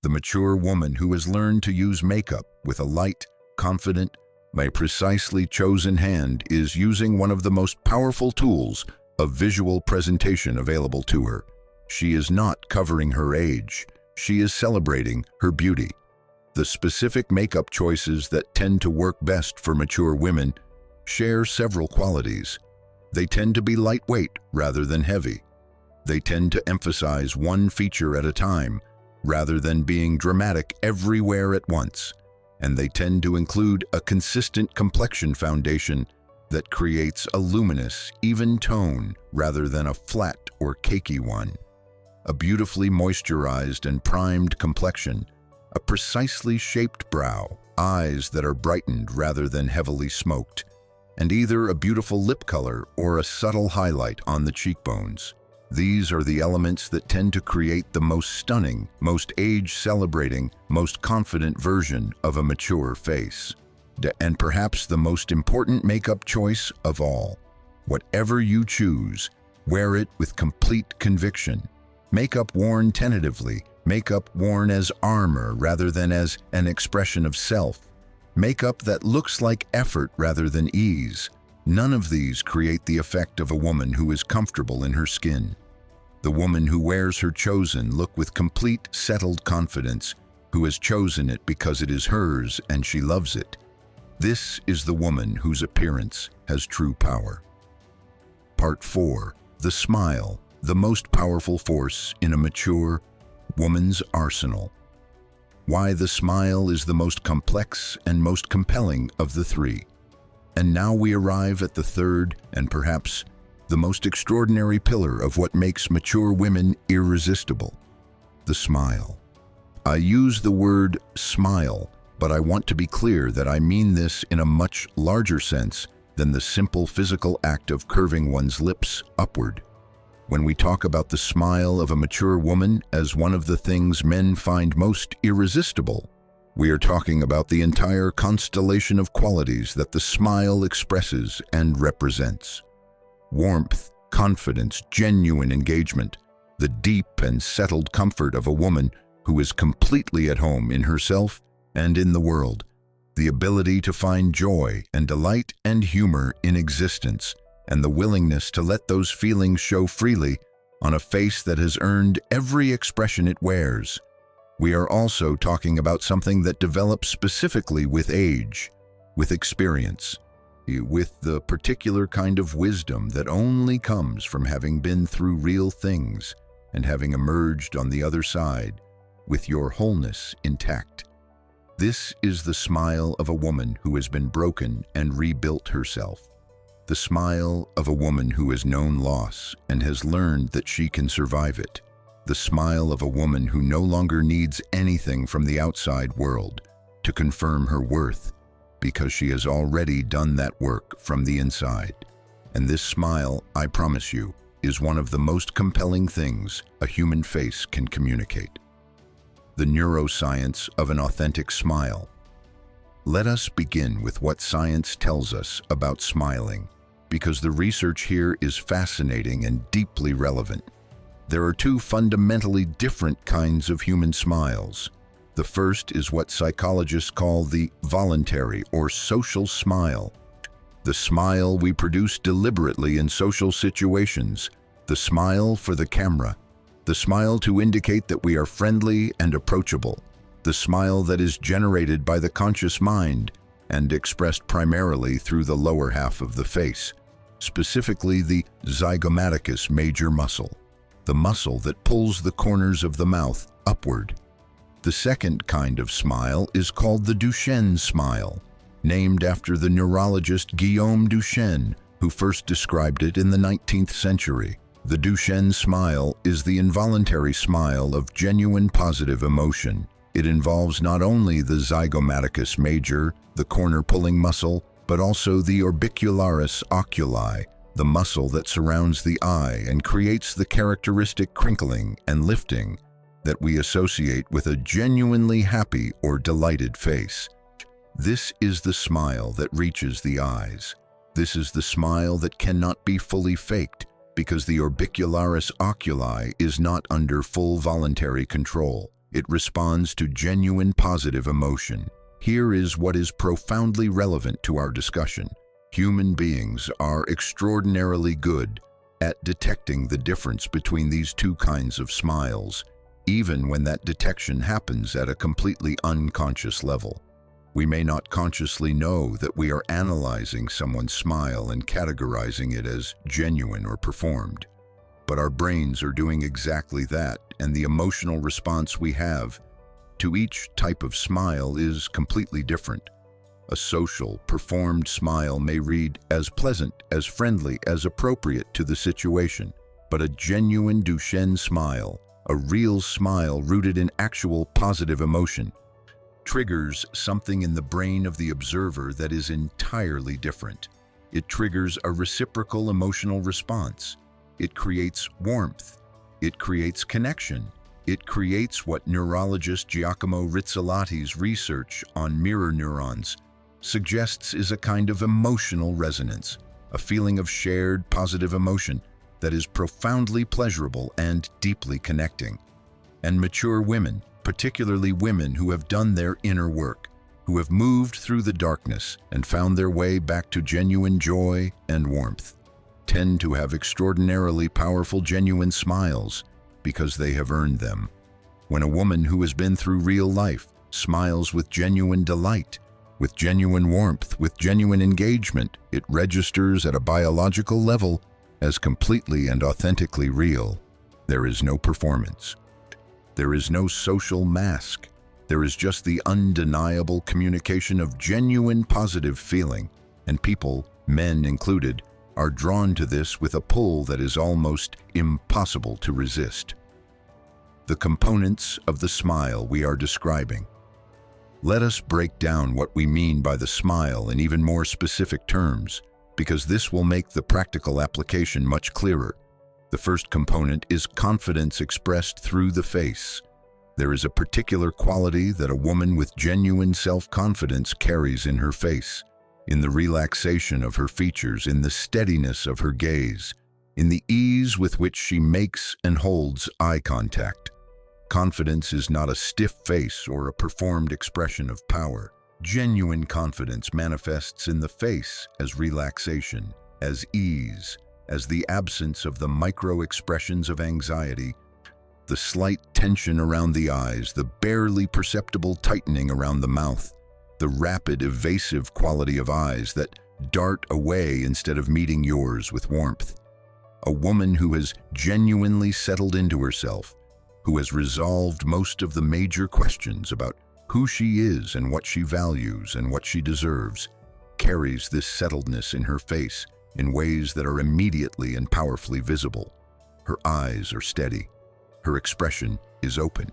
The mature woman who has learned to use makeup with a light, confident, by precisely chosen hand is using one of the most powerful tools of visual presentation available to her. She is not covering her age. She is celebrating her beauty. The specific makeup choices that tend to work best for mature women share several qualities. They tend to be lightweight rather than heavy. They tend to emphasize one feature at a time rather than being dramatic everywhere at once. And they tend to include a consistent complexion foundation that creates a luminous, even tone rather than a flat or cakey one. A beautifully moisturized and primed complexion, a precisely shaped brow, eyes that are brightened rather than heavily smoked, and either a beautiful lip color or a subtle highlight on the cheekbones. These are the elements that tend to create the most stunning, most age-celebrating, most confident version of a mature face. And perhaps the most important makeup choice of all. Whatever you choose, wear it with complete conviction. Makeup worn tentatively, makeup worn as armor rather than as an expression of self. Makeup that looks like effort rather than ease. None of these create the effect of a woman who is comfortable in her skin. The woman who wears her chosen look with complete, settled confidence, who has chosen it because it is hers and she loves it. This is the woman whose appearance has true power. Part 4. The smile, the most powerful force in a mature woman's arsenal. Why the smile is the most complex and most compelling of the three. And now we arrive at the third and perhaps the most extraordinary pillar of what makes mature women irresistible: the smile. I use the word smile, but I want to be clear that I mean this in a much larger sense than the simple physical act of curving one's lips upward. When we talk about the smile of a mature woman as one of the things men find most irresistible, we are talking about the entire constellation of qualities that the smile expresses and represents. Warmth, confidence, genuine engagement, the deep and settled comfort of a woman who is completely at home in herself and in the world, the ability to find joy and delight and humor in existence, and the willingness to let those feelings show freely on a face that has earned every expression it wears. We are also talking about something that develops specifically with age, with experience, with the particular kind of wisdom that only comes from having been through real things and having emerged on the other side with your wholeness intact. This is the smile of a woman who has been broken and rebuilt herself. The smile of a woman who has known loss and has learned that she can survive it. The smile of a woman who no longer needs anything from the outside world to confirm her worth, because she has already done that work from the inside. And this smile, I promise you, is one of the most compelling things a human face can communicate. The neuroscience of an authentic smile. Let us begin with what science tells us about smiling, because the research here is fascinating and deeply relevant. There are two fundamentally different kinds of human smiles. The first is what psychologists call the voluntary or social smile. The smile we produce deliberately in social situations. The smile for the camera. The smile to indicate that we are friendly and approachable. The smile that is generated by the conscious mind and expressed primarily through the lower half of the face, specifically the zygomaticus major muscle, the muscle that pulls the corners of the mouth upward. The second kind of smile is called the Duchenne smile, named after the neurologist Guillaume Duchenne, who first described it in the 19th century. The Duchenne smile is the involuntary smile of genuine positive emotion. It involves not only the zygomaticus major, the corner-pulling muscle, but also the orbicularis oculi, the muscle that surrounds the eye and creates the characteristic crinkling and lifting that we associate with a genuinely happy or delighted face. This is the smile that reaches the eyes. This is the smile that cannot be fully faked, because the orbicularis oculi is not under full voluntary control. It responds to genuine positive emotion. Here is what is profoundly relevant to our discussion. Human beings are extraordinarily good at detecting the difference between these two kinds of smiles, even when that detection happens at a completely unconscious level. We may not consciously know that we are analyzing someone's smile and categorizing it as genuine or performed. But our brains are doing exactly that, and the emotional response we have to each type of smile is completely different. A social, performed smile may read as pleasant, as friendly, as appropriate to the situation. But a genuine Duchenne smile, a real smile rooted in actual positive emotion, triggers something in the brain of the observer that is entirely different. It triggers a reciprocal emotional response. It creates warmth. It creates connection. It creates what neurologist Giacomo Rizzolati's research on mirror neurons suggests is a kind of emotional resonance, a feeling of shared positive emotion that is profoundly pleasurable and deeply connecting. And mature women, particularly women who have done their inner work, who have moved through the darkness and found their way back to genuine joy and warmth, tend to have extraordinarily powerful genuine smiles because they have earned them. When a woman who has been through real life smiles with genuine delight, with genuine warmth, with genuine engagement, it registers at a biological level as completely and authentically real. There is no performance. There is no social mask. There is just the undeniable communication of genuine positive feeling, and people, men included, are drawn to this with a pull that is almost impossible to resist. The components of the smile we are describing. Let us break down what we mean by the smile in even more specific terms, because this will make the practical application much clearer. The first component is confidence expressed through the face. There is a particular quality that a woman with genuine self-confidence carries in her face, in the relaxation of her features, in the steadiness of her gaze, in the ease with which she makes and holds eye contact. Confidence is not a stiff face or a performed expression of power. Genuine confidence manifests in the face as relaxation, as ease, as the absence of the micro-expressions of anxiety, the slight tension around the eyes, the barely perceptible tightening around the mouth, the rapid, evasive quality of eyes that dart away instead of meeting yours with warmth. A woman who has genuinely settled into herself, who has resolved most of the major questions about who she is and what she values and what she deserves, carries this settledness in her face in ways that are immediately and powerfully visible. Her eyes are steady. Her expression is open.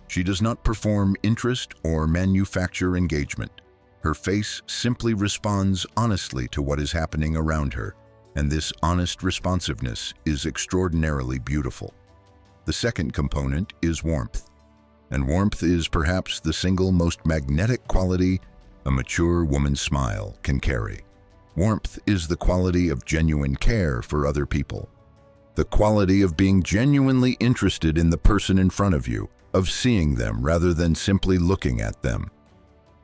She does not perform interest or manufacture engagement. Her face simply responds honestly to what is happening around her, and this honest responsiveness is extraordinarily beautiful. The second component is warmth, and warmth is perhaps the single most magnetic quality a mature woman's smile can carry. Warmth is the quality of genuine care for other people, the quality of being genuinely interested in the person in front of you, of seeing them rather than simply looking at them.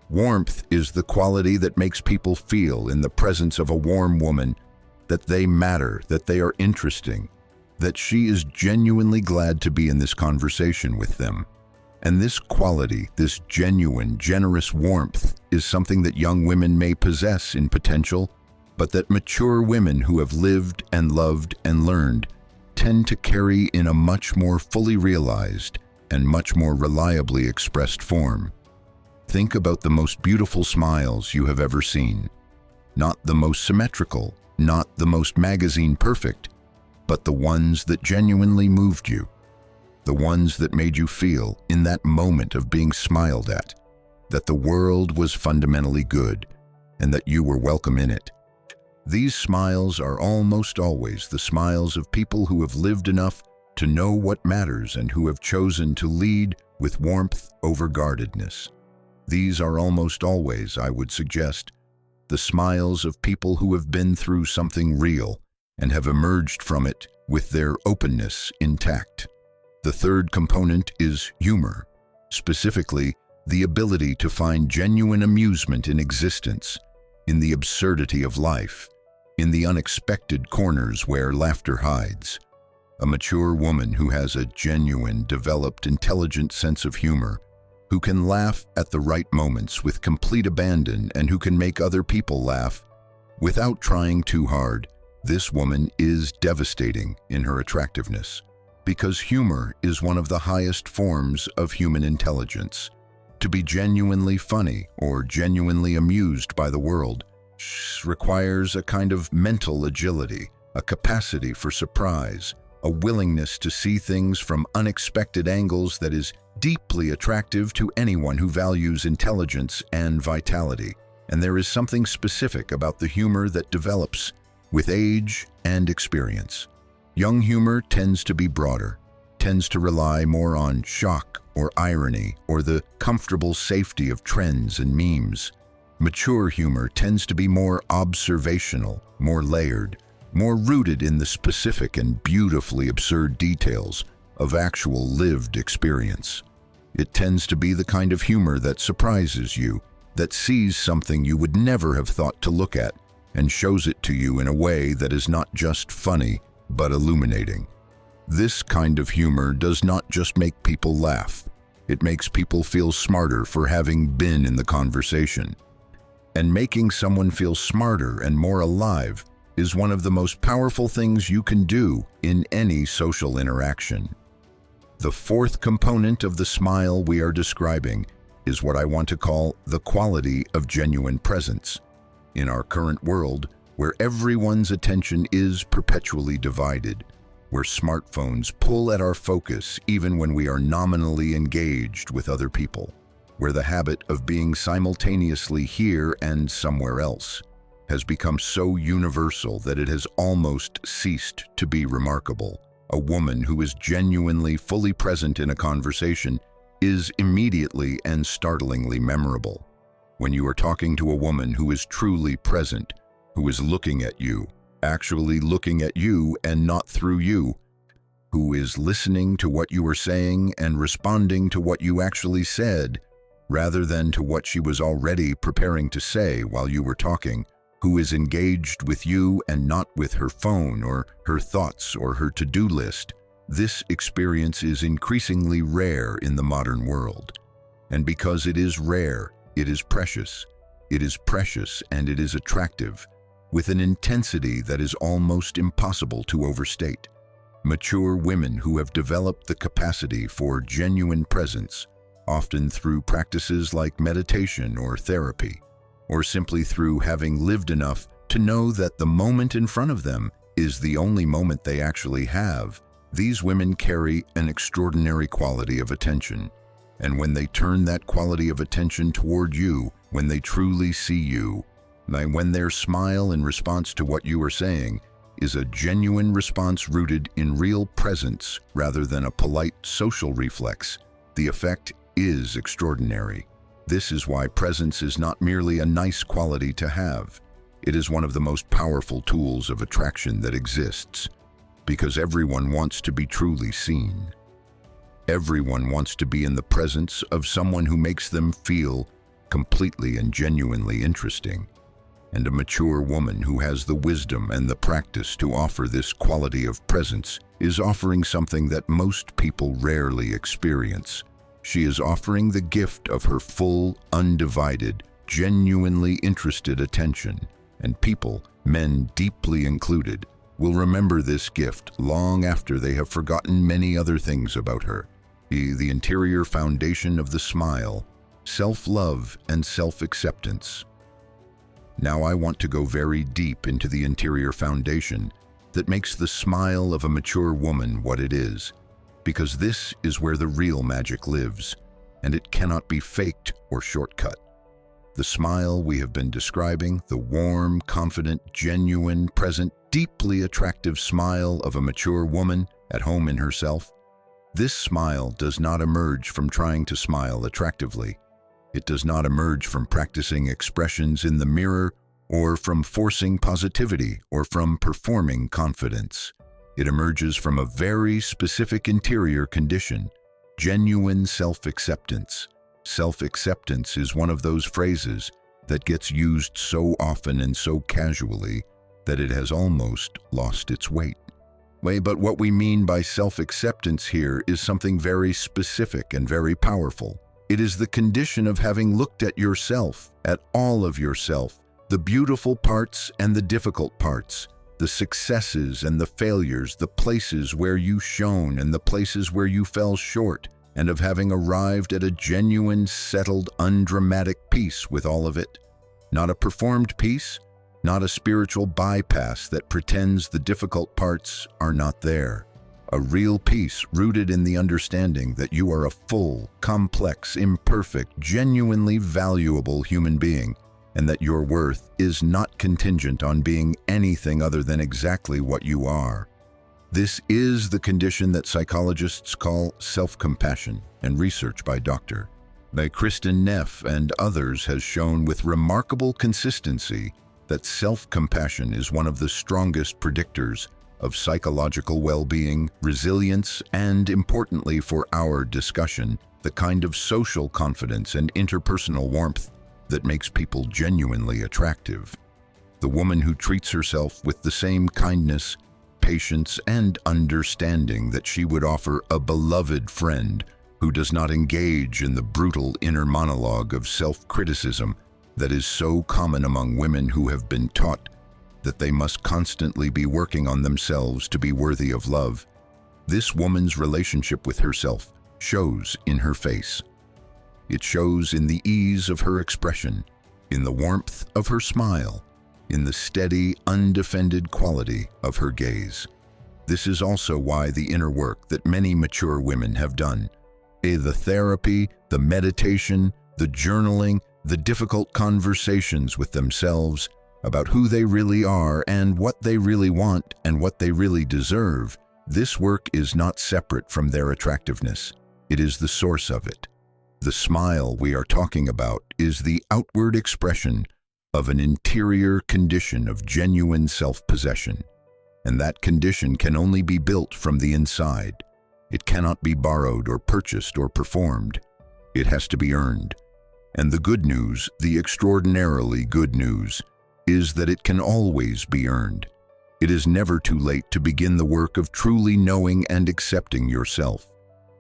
Warmth is the quality that makes people feel in the presence of a warm woman that they matter, that they are interesting, that she is genuinely glad to be in this conversation with them. And this quality, this genuine, generous warmth, is something that young women may possess in potential, but that mature women who have lived and loved and learned tend to carry in a much more fully realized and much more reliably expressed form. Think about the most beautiful smiles you have ever seen. Not the most symmetrical, not the most magazine perfect, but the ones that genuinely moved you. The ones that made you feel, in that moment of being smiled at, that the world was fundamentally good and that you were welcome in it. These smiles are almost always the smiles of people who have lived enough to know what matters and who have chosen to lead with warmth over guardedness. These are almost always, I would suggest, the smiles of people who have been through something real and have emerged from it with their openness intact. The third component is humor, specifically the ability to find genuine amusement in existence, in the absurdity of life, in the unexpected corners where laughter hides. A mature woman who has a genuine, developed, intelligent sense of humor, who can laugh at the right moments with complete abandon and who can make other people laugh without trying too hard, this woman is devastating in her attractiveness, because humor is one of the highest forms of human intelligence. To be genuinely funny or genuinely amused by the world requires a kind of mental agility, a capacity for surprise, a willingness to see things from unexpected angles that is deeply attractive to anyone who values intelligence and vitality. And there is something specific about the humor that develops with age and experience. Young humor tends to be broader, tends to rely more on shock or irony or the comfortable safety of trends and memes. Mature humor tends to be more observational, more layered, more rooted in the specific and beautifully absurd details of actual lived experience. It tends to be the kind of humor that surprises you, that sees something you would never have thought to look at and shows it to you in a way that is not just funny, but illuminating. This kind of humor does not just make people laugh. It makes people feel smarter for having been in the conversation. And making someone feel smarter and more alive is one of the most powerful things you can do in any social interaction. The fourth component of the smile we are describing is what I want to call the quality of genuine presence. In our current world, where everyone's attention is perpetually divided, where smartphones pull at our focus even when we are nominally engaged with other people, where the habit of being simultaneously here and somewhere else has become so universal that it has almost ceased to be remarkable. A woman who is genuinely fully present in a conversation is immediately and startlingly memorable. When you are talking to a woman who is truly present, who is looking at you, actually looking at you and not through you, who is listening to what you are saying and responding to what you actually said, rather than to what she was already preparing to say while you were talking, who is engaged with you and not with her phone or her thoughts or her to-do list. This experience is increasingly rare in the modern world. And because it is rare, it is precious. It is precious and it is attractive, with an intensity that is almost impossible to overstate. Mature women who have developed the capacity for genuine presence, often through practices like meditation or therapy, or simply through having lived enough to know that the moment in front of them is the only moment they actually have. These women carry an extraordinary quality of attention. And when they turn that quality of attention toward you, when they truly see you, when their smile in response to what you are saying is a genuine response rooted in real presence rather than a polite social reflex, the effect is extraordinary. This is why presence is not merely a nice quality to have. It is one of the most powerful tools of attraction that exists, because everyone wants to be truly seen. Everyone wants to be in the presence of someone who makes them feel completely and genuinely interesting. And a mature woman who has the wisdom and the practice to offer this quality of presence is offering something that most people rarely experience. She is offering the gift of her full, undivided, genuinely interested attention. And people, men deeply included, will remember this gift long after they have forgotten many other things about her. The interior foundation of the smile, self-love and self-acceptance. Now I want to go very deep into the interior foundation that makes the smile of a mature woman what it is, because this is where the real magic lives, and it cannot be faked or shortcut. The smile we have been describing, the warm, confident, genuine, present, deeply attractive smile of a mature woman at home in herself, this smile does not emerge from trying to smile attractively. It does not emerge from practicing expressions in the mirror or from forcing positivity or from performing confidence. It emerges from a very specific interior condition, genuine self-acceptance. Self-acceptance is one of those phrases that gets used so often and so casually that it has almost lost its weight. But what we mean by self-acceptance here is something very specific and very powerful. It is the condition of having looked at yourself, at all of yourself, the beautiful parts and the difficult parts, the successes and the failures, the places where you shone and the places where you fell short, and of having arrived at a genuine, settled, undramatic peace with all of it. Not a performed peace, not a spiritual bypass that pretends the difficult parts are not there. A real peace rooted in the understanding that you are a full, complex, imperfect, genuinely valuable human being, and that your worth is not contingent on being anything other than exactly what you are. This is the condition that psychologists call self-compassion, and research by Dr. Kristen Neff and others has shown with remarkable consistency that self-compassion is one of the strongest predictors of psychological well-being, resilience, and, importantly for our discussion, the kind of social confidence and interpersonal warmth that makes people genuinely attractive. The woman who treats herself with the same kindness, patience, and understanding that she would offer a beloved friend, who does not engage in the brutal inner monologue of self-criticism that is so common among women who have been taught that they must constantly be working on themselves to be worthy of love. This woman's relationship with herself shows in her face. It shows in the ease of her expression, in the warmth of her smile, in the steady, undefended quality of her gaze. This is also why the inner work that many mature women have done, the therapy, the meditation, the journaling, the difficult conversations with themselves about who they really are and what they really want and what they really deserve, this work is not separate from their attractiveness. It is the source of it. The smile we are talking about is the outward expression of an interior condition of genuine self-possession, and that condition can only be built from the inside. It cannot be borrowed or purchased or performed. It has to be earned. And the good news, the extraordinarily good news, is that it can always be earned. It is never too late to begin the work of truly knowing and accepting yourself.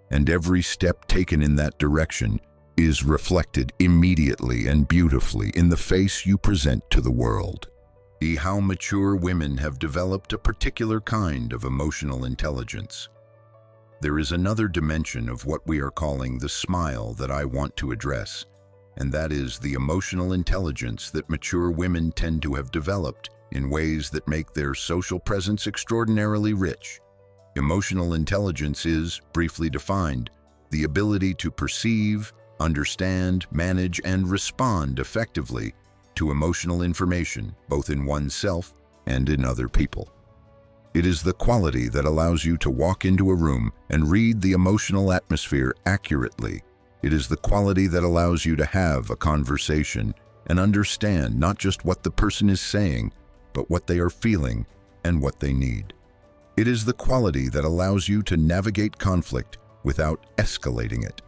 And every step taken in that direction is reflected immediately and beautifully in the face you present to the world. How mature women have developed a particular kind of emotional intelligence. There is another dimension of what we are calling the smile that I want to address, and that is the emotional intelligence that mature women tend to have developed in ways that make their social presence extraordinarily rich. Emotional intelligence is, briefly defined, the ability to perceive, understand, manage, and respond effectively to emotional information, both in oneself and in other people. It is the quality that allows you to walk into a room and read the emotional atmosphere accurately. It is the quality that allows you to have a conversation and understand not just what the person is saying, but what they are feeling and what they need. It is the quality that allows you to navigate conflict without escalating it,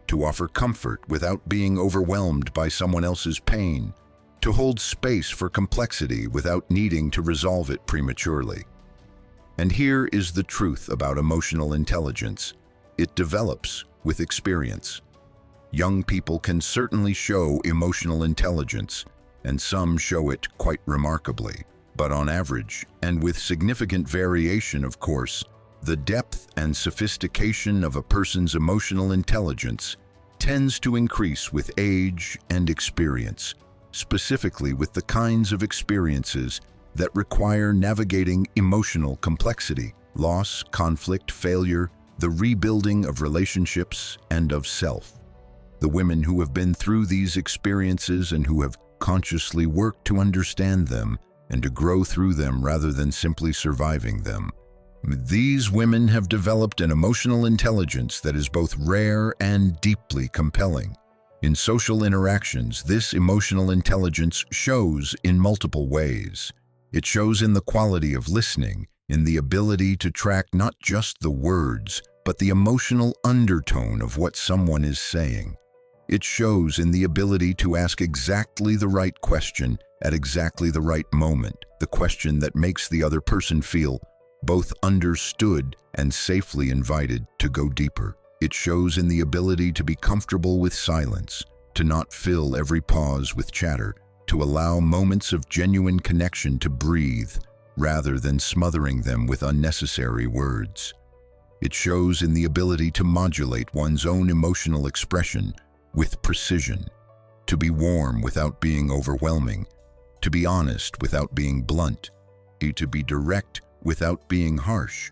to offer comfort without being overwhelmed by someone else's pain, to hold space for complexity without needing to resolve it prematurely. And here is the truth about emotional intelligence. It develops with experience. Young people can certainly show emotional intelligence, and some show it quite remarkably. But on average, and with significant variation of course, the depth and sophistication of a person's emotional intelligence tends to increase with age and experience, specifically with the kinds of experiences that require navigating emotional complexity, loss, conflict, failure, the rebuilding of relationships and of self. The women who have been through these experiences and who have consciously worked to understand them and to grow through them rather than simply surviving them. These women have developed an emotional intelligence that is both rare and deeply compelling. In social interactions, this emotional intelligence shows in multiple ways. It shows in the quality of listening, in the ability to track not just the words, but the emotional undertone of what someone is saying. It shows in the ability to ask exactly the right question at exactly the right moment, the question that makes the other person feel both understood and safely invited to go deeper. It shows in the ability to be comfortable with silence, to not fill every pause with chatter, to allow moments of genuine connection to breathe, rather than smothering them with unnecessary words. It shows in the ability to modulate one's own emotional expression with precision, to be warm without being overwhelming, to be honest without being blunt, to be direct without being harsh.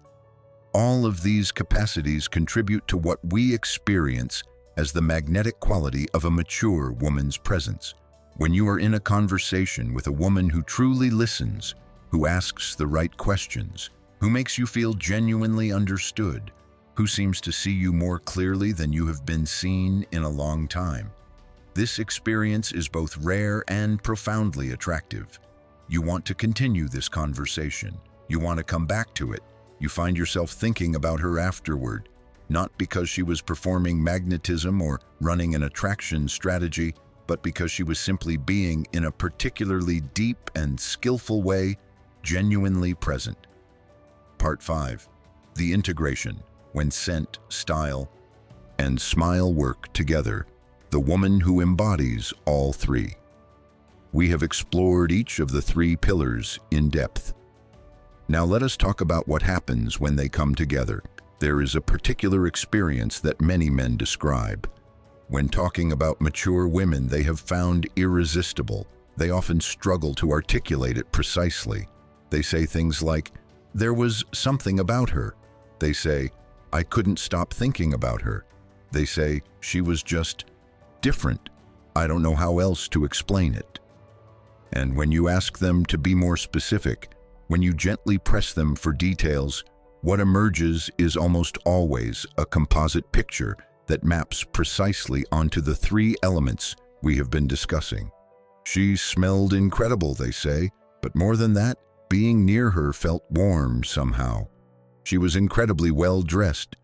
All of these capacities contribute to what we experience as the magnetic quality of a mature woman's presence. When you are in a conversation with a woman who truly listens, who asks the right questions, who makes you feel genuinely understood, who seems to see you more clearly than you have been seen in a long time, this experience is both rare and profoundly attractive. You want to continue this conversation. You want to come back to it. You find yourself thinking about her afterward, not because she was performing magnetism or running an attraction strategy, but because she was simply being, in a particularly deep and skillful way, genuinely present. Part 5. The integration, when scent, style, and smile work together, the woman who embodies all three. We have explored each of the three pillars in depth. Now let us talk about what happens when they come together. There is a particular experience that many men describe. When talking about mature women they have found irresistible, they often struggle to articulate it precisely. They say things like, "There was something about her." They say, "I couldn't stop thinking about her." They say, "She was just different. I don't know how else to explain it." And when you ask them to be more specific, when you gently press them for details, what emerges is almost always a composite picture that maps precisely onto the three elements we have been discussing. She smelled incredible, they say, but more than that, being near her felt warm somehow. She was incredibly well dressed,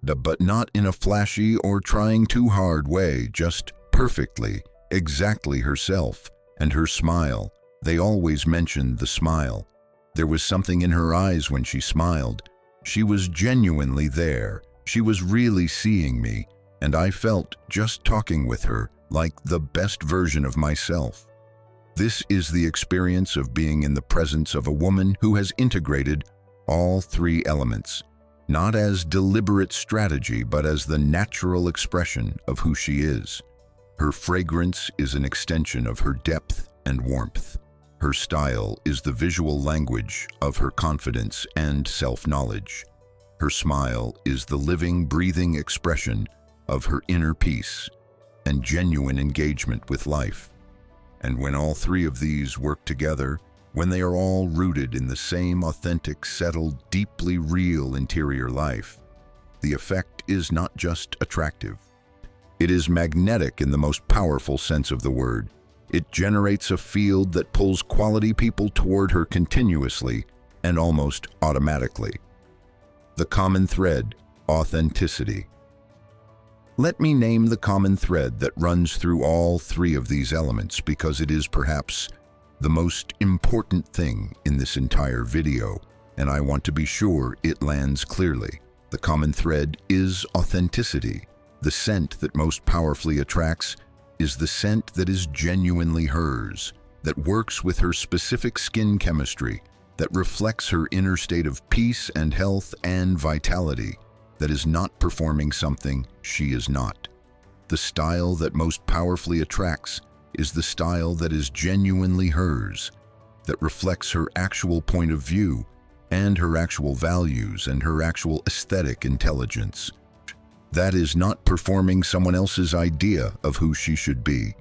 but not in a flashy or trying too hard way, just perfectly, exactly herself. And her smile, they always mentioned the smile. There was something in her eyes when she smiled. She was genuinely there. She was really seeing me, and I felt, just talking with her, like the best version of myself. This is the experience of being in the presence of a woman who has integrated all three elements, not as deliberate strategy, but as the natural expression of who she is. Her fragrance is an extension of her depth and warmth. Her style is the visual language of her confidence and self-knowledge. Her smile is the living, breathing expression of her inner peace and genuine engagement with life. And when all three of these work together, when they are all rooted in the same authentic, settled, deeply real interior life, the effect is not just attractive. It is magnetic in the most powerful sense of the word. It generates a field that pulls quality people toward her continuously and almost automatically. The common thread: authenticity. Let me name the common thread that runs through all three of these elements, because it is perhaps the most important thing in this entire video, and I want to be sure it lands clearly. The common thread is authenticity. The scent that most powerfully attracts is the scent that is genuinely hers, that works with her specific skin chemistry, that reflects her inner state of peace and health and vitality, that is not performing something she is not. The style that most powerfully attracts is the style that is genuinely hers, that reflects her actual point of view and her actual values and her actual aesthetic intelligence. That is not performing someone else's idea of who she should be.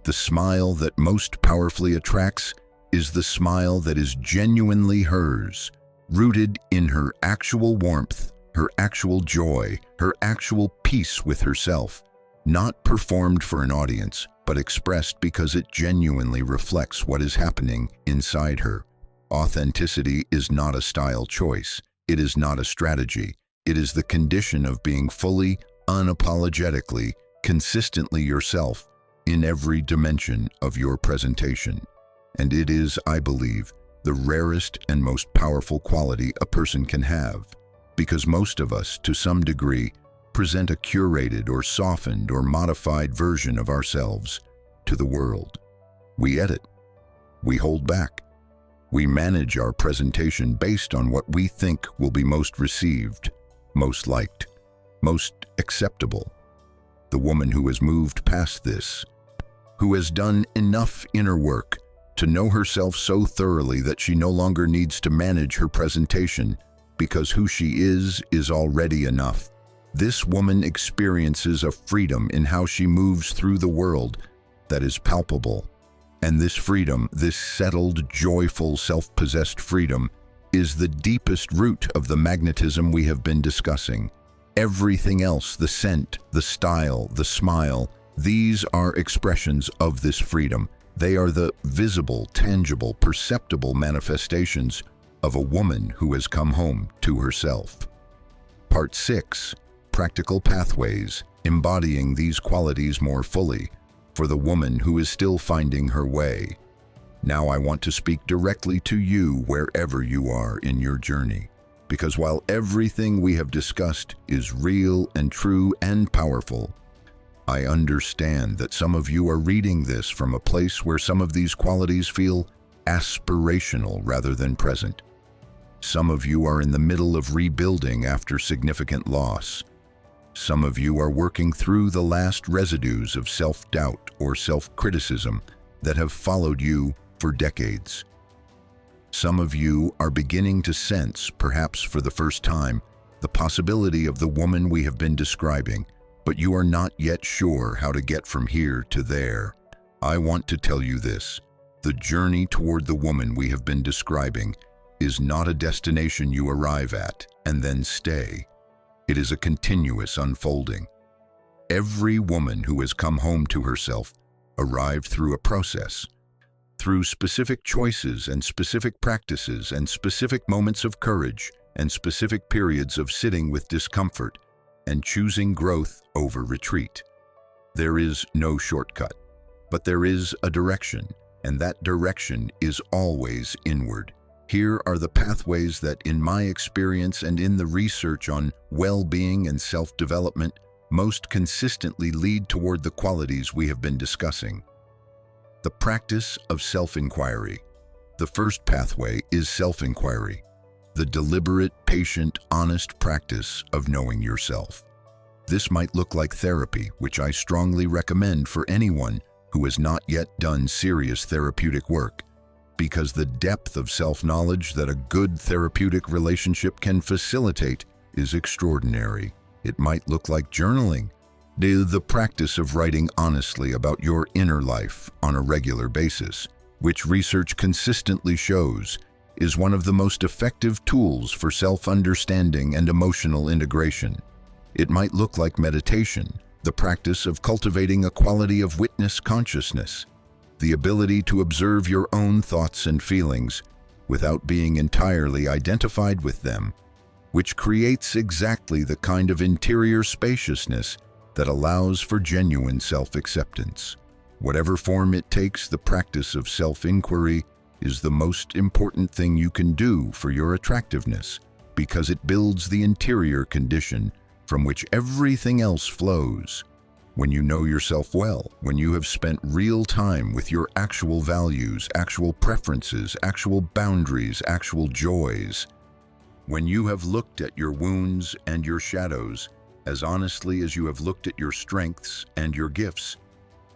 The smile that most powerfully attracts is the smile that is genuinely hers, rooted in her actual warmth, her actual joy, her actual peace with herself, not performed for an audience, but expressed because it genuinely reflects what is happening inside her. Authenticity is not a style choice. It is not a strategy. It is the condition of being fully, unapologetically, consistently yourself in every dimension of your presentation. And it is, I believe, the rarest and most powerful quality a person can have, because most of us, to some degree, present a curated or softened or modified version of ourselves to the world. We edit. We hold back. We manage our presentation based on what we think will be most received, most liked, most acceptable. The woman who has moved past this, who has done enough inner work to know herself so thoroughly that she no longer needs to manage her presentation because who she is already enough. This woman experiences a freedom in how she moves through the world that is palpable. And this freedom, this settled, joyful, self-possessed freedom, is the deepest root of the magnetism we have been discussing. Everything else, the scent, the style, the smile, these are expressions of this freedom. They are the visible, tangible, perceptible manifestations of a woman who has come home to herself. Part 6. Practical pathways, embodying these qualities more fully, for the woman who is still finding her way. Now I want to speak directly to you wherever you are in your journey, because while everything we have discussed is real and true and powerful, I understand that some of you are reading this from a place where some of these qualities feel aspirational rather than present. Some of you are in the middle of rebuilding after significant loss. Some of you are working through the last residues of self-doubt or self-criticism that have followed you for decades. Some of you are beginning to sense, perhaps for the first time, the possibility of the woman we have been describing, but you are not yet sure how to get from here to there. I want to tell you this: the journey toward the woman we have been describing is not a destination you arrive at and then stay. It is a continuous unfolding. Every woman who has come home to herself arrived through a process, through specific choices and specific practices and specific moments of courage and specific periods of sitting with discomfort and choosing growth over retreat. There is no shortcut, but there is a direction, and that direction is always inward. Here are the pathways that, in my experience and in the research on well-being and self-development, most consistently lead toward the qualities we have been discussing. The practice of self-inquiry. The first pathway is self-inquiry, the deliberate, patient, honest practice of knowing yourself. This might look like therapy, which I strongly recommend for anyone who has not yet done serious therapeutic work, because the depth of self-knowledge that a good therapeutic relationship can facilitate is extraordinary. It might look like journaling, the practice of writing honestly about your inner life on a regular basis, which research consistently shows is one of the most effective tools for self-understanding and emotional integration. It might look like meditation, the practice of cultivating a quality of witness consciousness, the ability to observe your own thoughts and feelings without being entirely identified with them, which creates exactly the kind of interior spaciousness that allows for genuine self-acceptance. Whatever form it takes, the practice of self-inquiry is the most important thing you can do for your attractiveness, because it builds the interior condition from which everything else flows. When you know yourself well, when you have spent real time with your actual values, actual preferences, actual boundaries, actual joys, when you have looked at your wounds and your shadows as honestly as you have looked at your strengths and your gifts,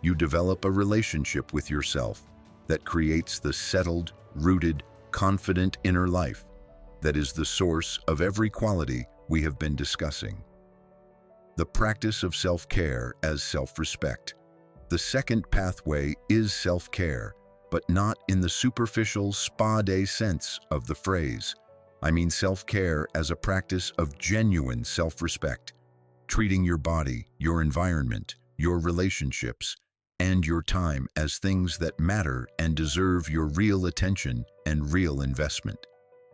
you develop a relationship with yourself that creates the settled, rooted, confident inner life that is the source of every quality we have been discussing. The practice of self-care as self-respect. The second pathway is self-care, but not in the superficial spa day sense of the phrase. I mean self-care as a practice of genuine self-respect, treating your body, your environment, your relationships, and your time as things that matter and deserve your real attention and real investment.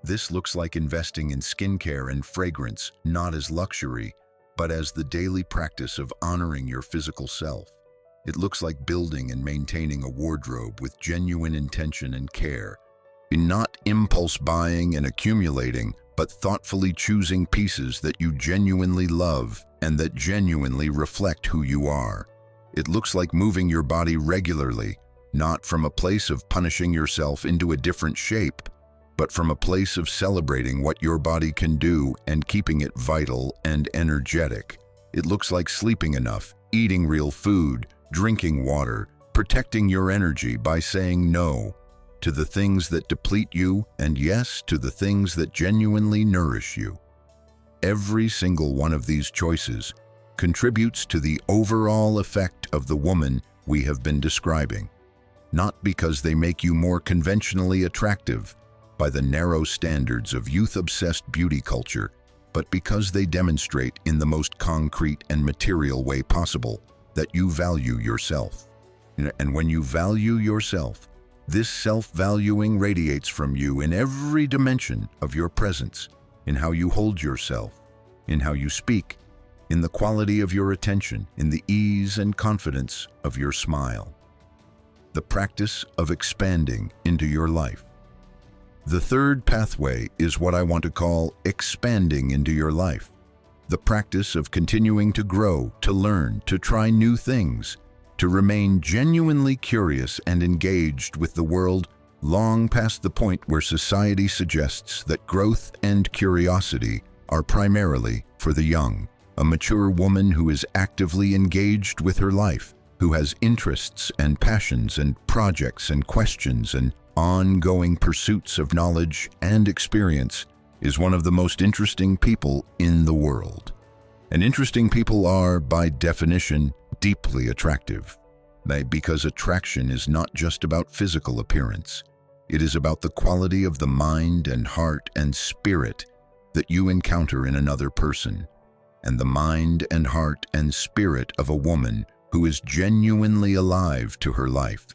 This looks like investing in skincare and fragrance, not as luxury, but as the daily practice of honoring your physical self. It looks like building and maintaining a wardrobe with genuine intention and care, not impulse buying and accumulating, but thoughtfully choosing pieces that you genuinely love and that genuinely reflect who you are. It looks like moving your body regularly, not from a place of punishing yourself into a different shape, but from a place of celebrating what your body can do and keeping it vital and energetic. It looks like sleeping enough, eating real food, drinking water, protecting your energy by saying no to the things that deplete you and yes to the things that genuinely nourish you. Every single one of these choices contributes to the overall effect of the woman we have been describing, not because they make you more conventionally attractive by the narrow standards of youth-obsessed beauty culture, but because they demonstrate in the most concrete and material way possible that you value yourself. And when you value yourself, this self-valuing radiates from you in every dimension of your presence, in how you hold yourself, in how you speak, in the quality of your attention, in the ease and confidence of your smile. The practice of expanding into your life. The third pathway is what I want to call expanding into your life. The practice of continuing to grow, to learn, to try new things, to remain genuinely curious and engaged with the world long past the point where society suggests that growth and curiosity are primarily for the young. A mature woman who is actively engaged with her life, who has interests and passions and projects and questions and ongoing pursuits of knowledge and experience, is one of the most interesting people in the world. And interesting people are, by definition, deeply attractive. Because attraction is not just about physical appearance. It is about the quality of the mind and heart and spirit that you encounter in another person, and the mind and heart and spirit of a woman who is genuinely alive to her life,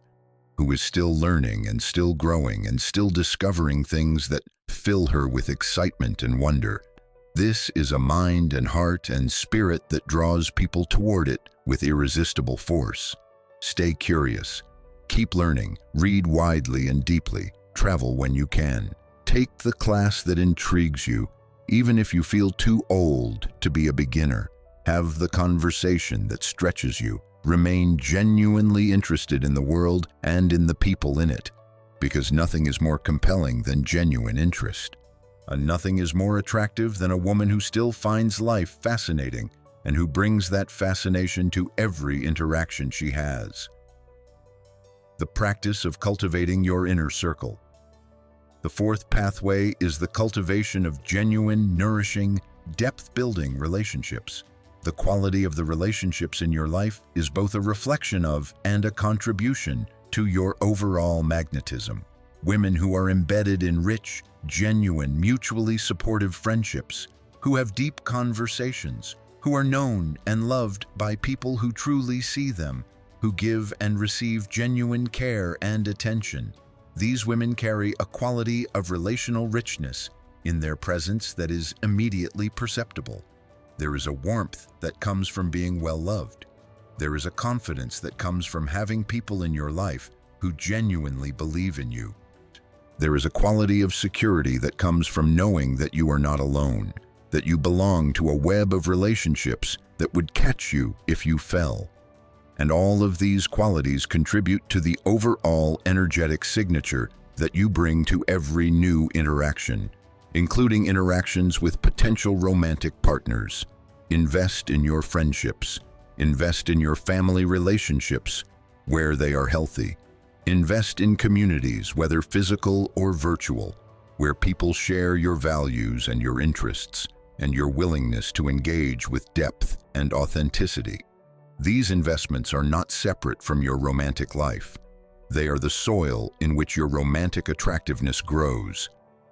who is still learning and still growing and still discovering things that fill her with excitement and wonder. This is a mind and heart and spirit that draws people toward it with irresistible force. Stay curious, keep learning, read widely and deeply, travel when you can. Take the class that intrigues you, even if you feel too old to be a beginner. Have the conversation that stretches you. Remain genuinely interested in the world and in the people in it, because nothing is more compelling than genuine interest. And nothing is more attractive than a woman who still finds life fascinating and who brings that fascination to every interaction she has. The practice of cultivating your inner circle. The fourth pathway is the cultivation of genuine, nourishing, depth-building relationships. The quality of the relationships in your life is both a reflection of and a contribution to your overall magnetism. Women who are embedded in rich, genuine, mutually supportive friendships, who have deep conversations, who are known and loved by people who truly see them, who give and receive genuine care and attention. These women carry a quality of relational richness in their presence that is immediately perceptible. There is a warmth that comes from being well-loved. There is a confidence that comes from having people in your life who genuinely believe in you. There is a quality of security that comes from knowing that you are not alone, that you belong to a web of relationships that would catch you if you fell. And all of these qualities contribute to the overall energetic signature that you bring to every new interaction, including interactions with potential romantic partners. Invest in your friendships. Invest in your family relationships where they are healthy. Invest in communities, whether physical or virtual, where people share your values and your interests and your willingness to engage with depth and authenticity. These investments are not separate from your romantic life. They are the soil in which your romantic attractiveness grows.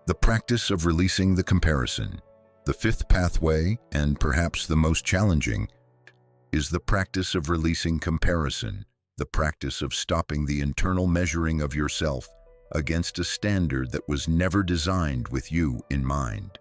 The practice of releasing the comparison. The fifth pathway, and perhaps the most challenging, is the practice of releasing comparison, the practice of stopping the internal measuring of yourself against a standard that was never designed with you in mind.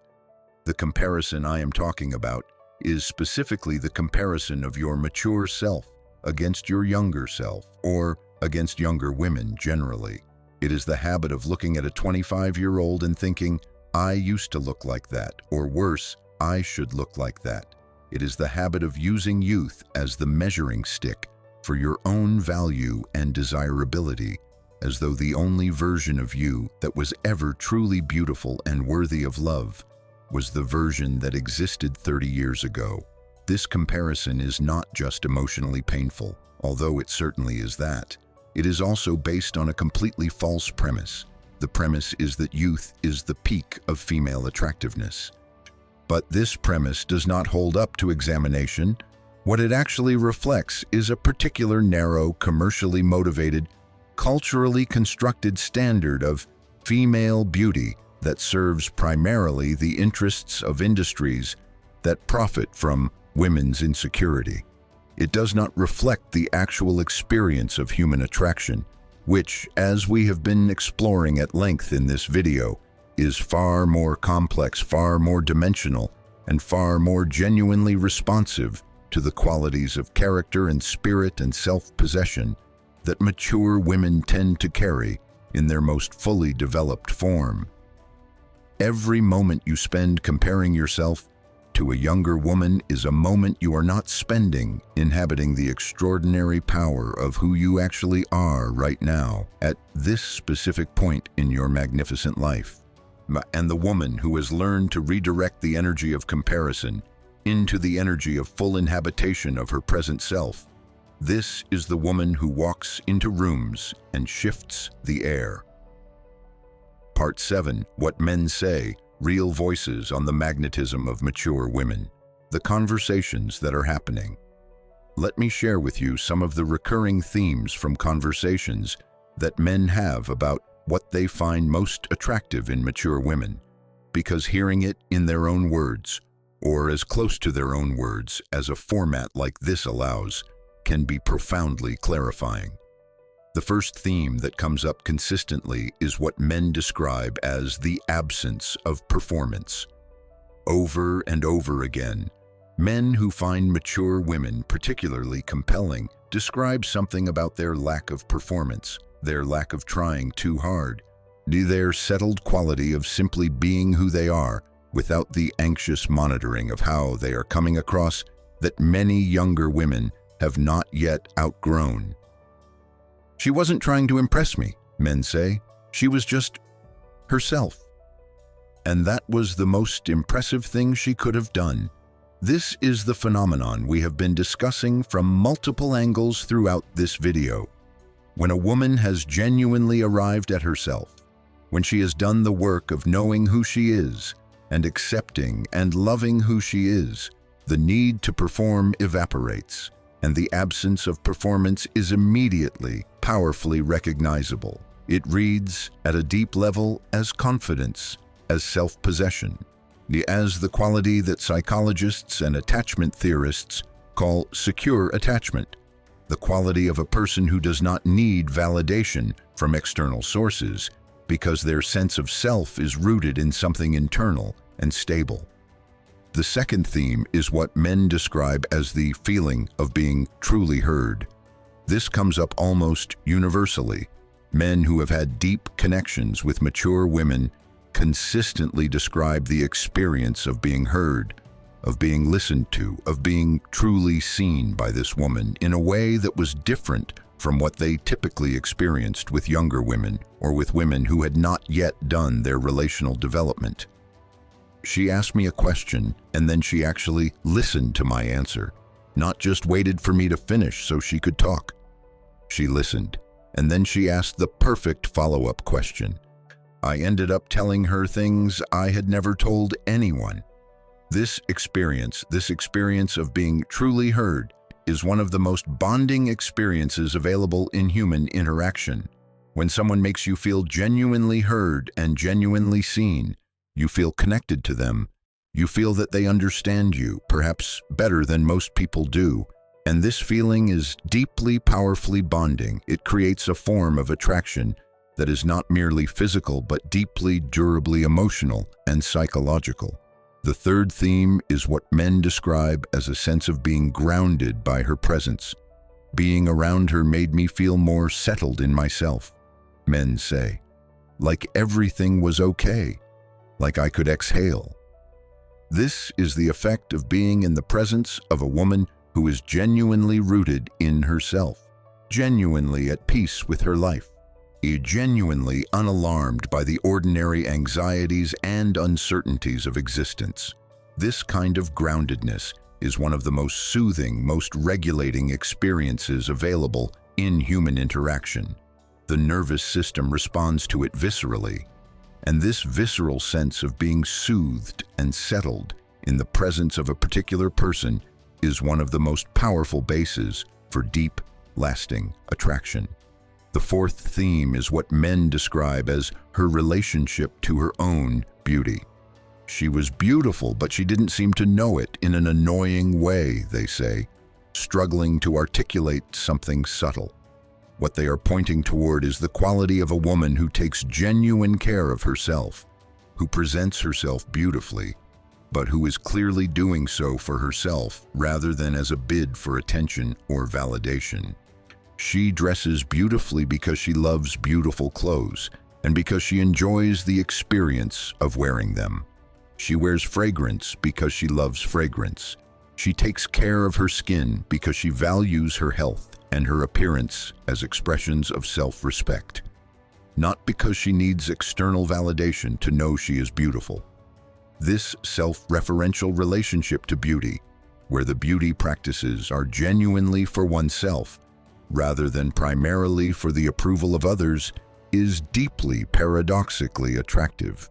The comparison I am talking about is specifically the comparison of your mature self against your younger self, or against younger women generally. It is the habit of looking at a 25-year-old and thinking, I used to look like that, or worse, I should look like that. It is the habit of using youth as the measuring stick for your own value and desirability, as though the only version of you that was ever truly beautiful and worthy of love was the version that existed 30 years ago. This comparison is not just emotionally painful, although it certainly is that. It is also based on a completely false premise. The premise is that youth is the peak of female attractiveness. But this premise does not hold up to examination. What it actually reflects is a particular narrow, commercially motivated, culturally constructed standard of female beauty that serves primarily the interests of industries that profit from women's insecurity. It does not reflect the actual experience of human attraction, which, as we have been exploring at length in this video, is far more complex, far more dimensional, and far more genuinely responsive to the qualities of character and spirit and self-possession that mature women tend to carry in their most fully developed form. Every moment you spend comparing yourself to a younger woman is a moment you are not spending inhabiting the extraordinary power of who you actually are right now, at this specific point in your magnificent life. And the woman who has learned to redirect the energy of comparison into the energy of full inhabitation of her present self, this is the woman who walks into rooms and shifts the air. Part 7. What Men Say. Real voices on the magnetism of mature women. The conversations that are happening. Let me share with you some of the recurring themes from conversations that men have about what they find most attractive in mature women, because hearing it in their own words, or as close to their own words as a format like this allows, can be profoundly clarifying. The first theme that comes up consistently is what men describe as the absence of performance. Over and over again, men who find mature women particularly compelling describe something about their lack of performance, their lack of trying too hard, their settled quality of simply being who they are without the anxious monitoring of how they are coming across that many younger women have not yet outgrown. She wasn't trying to impress me, men say. She was just herself. And that was the most impressive thing she could have done. This is the phenomenon we have been discussing from multiple angles throughout this video. When a woman has genuinely arrived at herself, when she has done the work of knowing who she is and accepting and loving who she is, the need to perform evaporates, and the absence of performance is immediately, powerfully recognizable. It reads at a deep level as confidence, as self-possession, as the quality that psychologists and attachment theorists call secure attachment, the quality of a person who does not need validation from external sources because their sense of self is rooted in something internal and stable. The second theme is what men describe as the feeling of being truly heard. This comes up almost universally. Men who have had deep connections with mature women consistently describe the experience of being heard, of being listened to, of being truly seen by this woman in a way that was different from what they typically experienced with younger women or with women who had not yet done their relational development. She asked me a question, and then she actually listened to my answer, not just waited for me to finish so she could talk. She listened, and then she asked the perfect follow-up question. I ended up telling her things I had never told anyone. This experience of being truly heard, is one of the most bonding experiences available in human interaction. When someone makes you feel genuinely heard and genuinely seen, you feel connected to them. You feel that they understand you, perhaps better than most people do. And this feeling is deeply, powerfully bonding. It creates a form of attraction that is not merely physical, but deeply, durably emotional and psychological. The third theme is what men describe as a sense of being grounded by her presence. Being around her made me feel more settled in myself, men say. Like everything was okay, like I could exhale. This is the effect of being in the presence of a woman who is genuinely rooted in herself, genuinely at peace with her life, genuinely unalarmed by the ordinary anxieties and uncertainties of existence. This kind of groundedness is one of the most soothing, most regulating experiences available in human interaction. The nervous system responds to it viscerally, and this visceral sense of being soothed and settled in the presence of a particular person is one of the most powerful bases for deep, lasting attraction. The fourth theme is what men describe as her relationship to her own beauty. She was beautiful, but she didn't seem to know it in an annoying way, they say, struggling to articulate something subtle. What they are pointing toward is the quality of a woman who takes genuine care of herself, who presents herself beautifully, but who is clearly doing so for herself rather than as a bid for attention or validation. She dresses beautifully because she loves beautiful clothes and because she enjoys the experience of wearing them. She wears fragrance because she loves fragrance. She takes care of her skin because she values her health and her appearance as expressions of self-respect, not because she needs external validation to know she is beautiful. This self-referential relationship to beauty, where the beauty practices are genuinely for oneself rather than primarily for the approval of others, is deeply paradoxically attractive,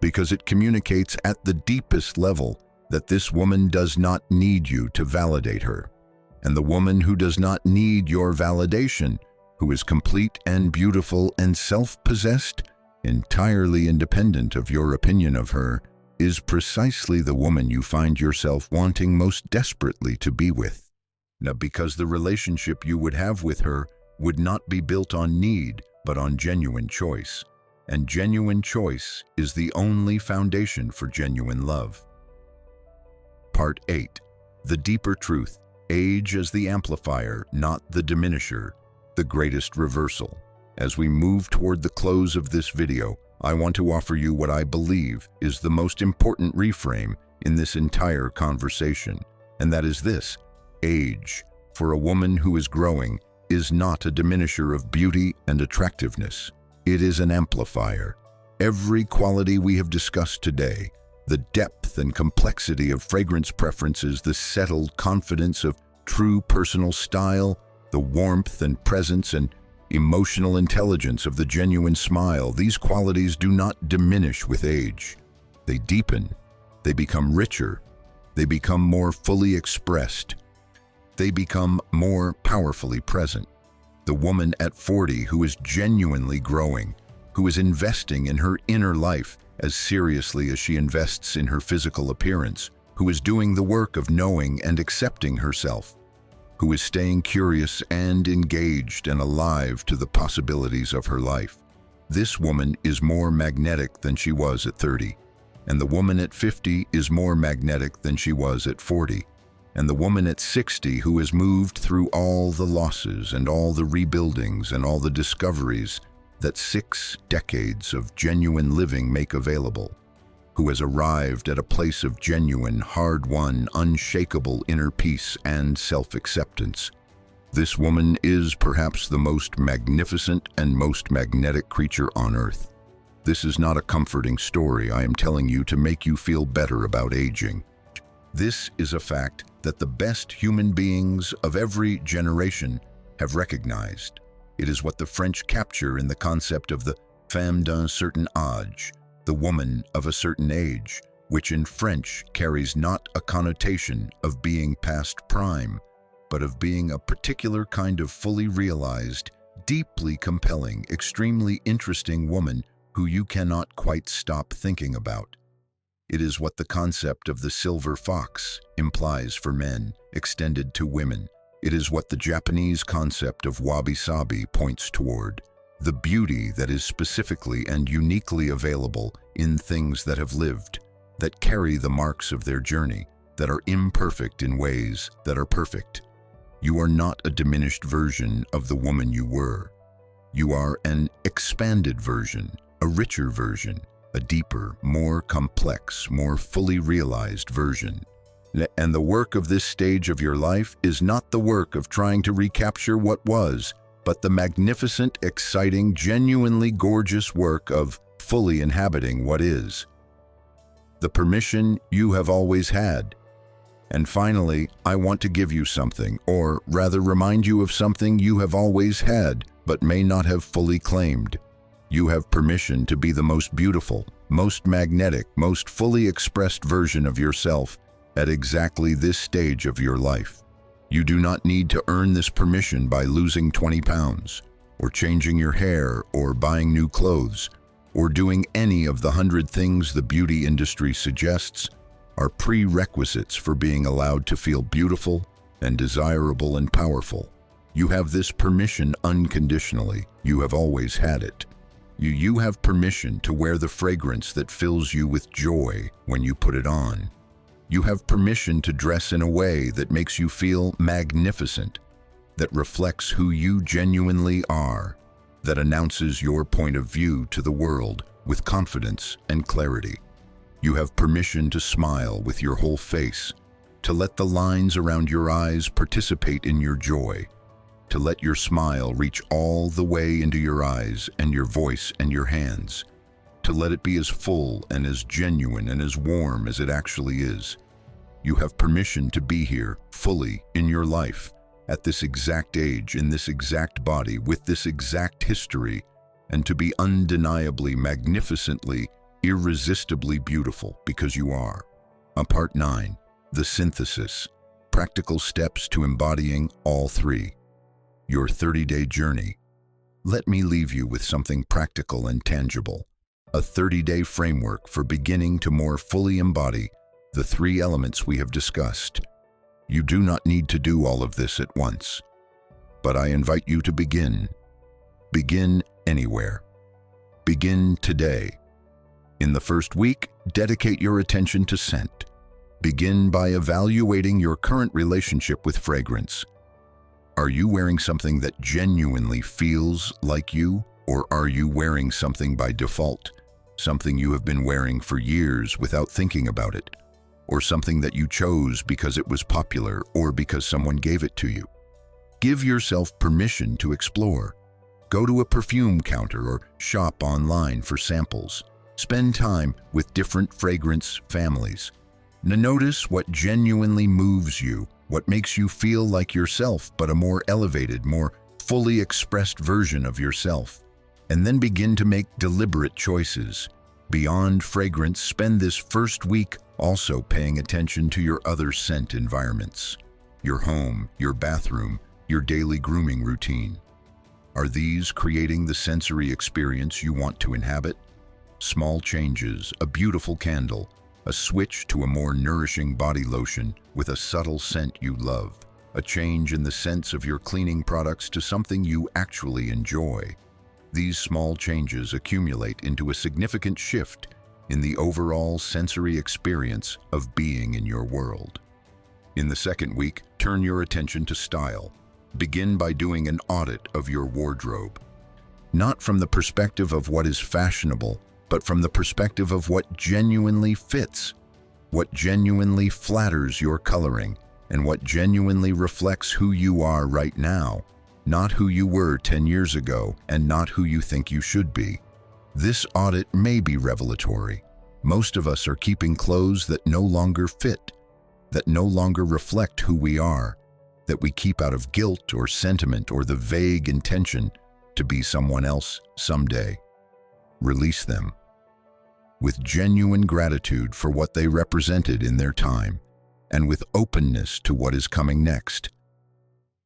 because it communicates at the deepest level that this woman does not need you to validate her. And the woman who does not need your validation, who is complete and beautiful and self-possessed, entirely independent of your opinion of her, is precisely the woman you find yourself wanting most desperately to be with. Now, because the relationship you would have with her would not be built on need, but on genuine choice. And genuine choice is the only foundation for genuine love. Part 8. The deeper truth. Age as the amplifier, not the diminisher. The greatest reversal. As we move toward the close of this video, I want to offer you what I believe is the most important reframe in this entire conversation, and that is this: age, for a woman who is growing is not a diminisher of beauty and attractiveness. It is an amplifier. Every quality we have discussed today, the depth and complexity of fragrance preferences, the settled confidence of true personal style, the warmth and presence and emotional intelligence of the genuine smile, these qualities do not diminish with age. They deepen, they become richer, they become more fully expressed, they become more powerfully present. The woman at 40 who is genuinely growing, who is investing in her inner life as seriously as she invests in her physical appearance, who is doing the work of knowing and accepting herself, who is staying curious and engaged and alive to the possibilities of her life. This woman is more magnetic than she was at 30, and the woman at 50 is more magnetic than she was at 40, and the woman at 60 who has moved through all the losses and all the rebuildings and all the discoveries that 6 decades of genuine living make available, who has arrived at a place of genuine, hard-won, unshakable inner peace and self-acceptance. This woman is perhaps the most magnificent and most magnetic creature on earth. This is not a comforting story I am telling you to make you feel better about aging. This is a fact that the best human beings of every generation have recognized. It is what the French capture in the concept of the femme d'un certain âge, the woman of a certain age, which in French carries not a connotation of being past prime, but of being a particular kind of fully realized, deeply compelling, extremely interesting woman who you cannot quite stop thinking about. It is what the concept of the silver fox implies for men, extended to women. It is what the Japanese concept of wabi-sabi points toward, the beauty that is specifically and uniquely available in things that have lived, that carry the marks of their journey, that are imperfect in ways that are perfect. You are not a diminished version of the woman you were. You are an expanded version, a richer version, a deeper, more complex, more fully realized version. And the work of this stage of your life is not the work of trying to recapture what was, but the magnificent, exciting, genuinely gorgeous work of fully inhabiting what is. The permission you have always had. And finally, I want to give you something, or rather remind you of something you have always had, but may not have fully claimed. You have permission to be the most beautiful, most magnetic, most fully expressed version of yourself at exactly this stage of your life. You do not need to earn this permission by losing 20 pounds, or changing your hair, or buying new clothes, or doing any of the 100 things the beauty industry suggests are prerequisites for being allowed to feel beautiful and desirable and powerful. You have this permission unconditionally. You have always had it. You have permission to wear the fragrance that fills you with joy when you put it on. You have permission to dress in a way that makes you feel magnificent, that reflects who you genuinely are, that announces your point of view to the world with confidence and clarity. You have permission to smile with your whole face, to let the lines around your eyes participate in your joy, to let your smile reach all the way into your eyes and your voice and your hands, to let it be as full and as genuine and as warm as it actually is. You have permission to be here fully in your life, at this exact age, in this exact body, with this exact history, and to be undeniably, magnificently, irresistibly beautiful because you are. Part 9, the synthesis, practical steps to embodying all three. Your 30-day journey. Let me leave you with something practical and tangible, a 30-day framework for beginning to more fully embody the 3 elements we have discussed. You do not need to do all of this at once, but I invite you to begin. Begin anywhere. Begin today. In the first week, dedicate your attention to scent. Begin by evaluating your current relationship with fragrance. Are you wearing something that genuinely feels like you, or are you wearing something by default, something you have been wearing for years without thinking about it, or something that you chose because it was popular or because someone gave it to you? Give yourself permission to explore. Go to a perfume counter or shop online for samples. Spend time with different fragrance families. Notice what genuinely moves you, what makes you feel like yourself but a more elevated, more fully expressed version of yourself. And then begin to make deliberate choices. Beyond fragrance, spend this first week also paying attention to your other scent environments. Your home, your bathroom, your daily grooming routine. Are these creating the sensory experience you want to inhabit? Small changes, a beautiful candle, a switch to a more nourishing body lotion with a subtle scent you love, a change in the sense of your cleaning products to something you actually enjoy. These small changes accumulate into a significant shift in the overall sensory experience of being in your world. In the second week, turn your attention to style. Begin by doing an audit of your wardrobe. Not from the perspective of what is fashionable, but from the perspective of what genuinely fits, what genuinely flatters your coloring, and what genuinely reflects who you are right now, not who you were 10 years ago and not who you think you should be. This audit may be revelatory. Most of us are keeping clothes that no longer fit, that no longer reflect who we are, that we keep out of guilt or sentiment or the vague intention to be someone else someday. Release them with genuine gratitude for what they represented in their time and with openness to what is coming next.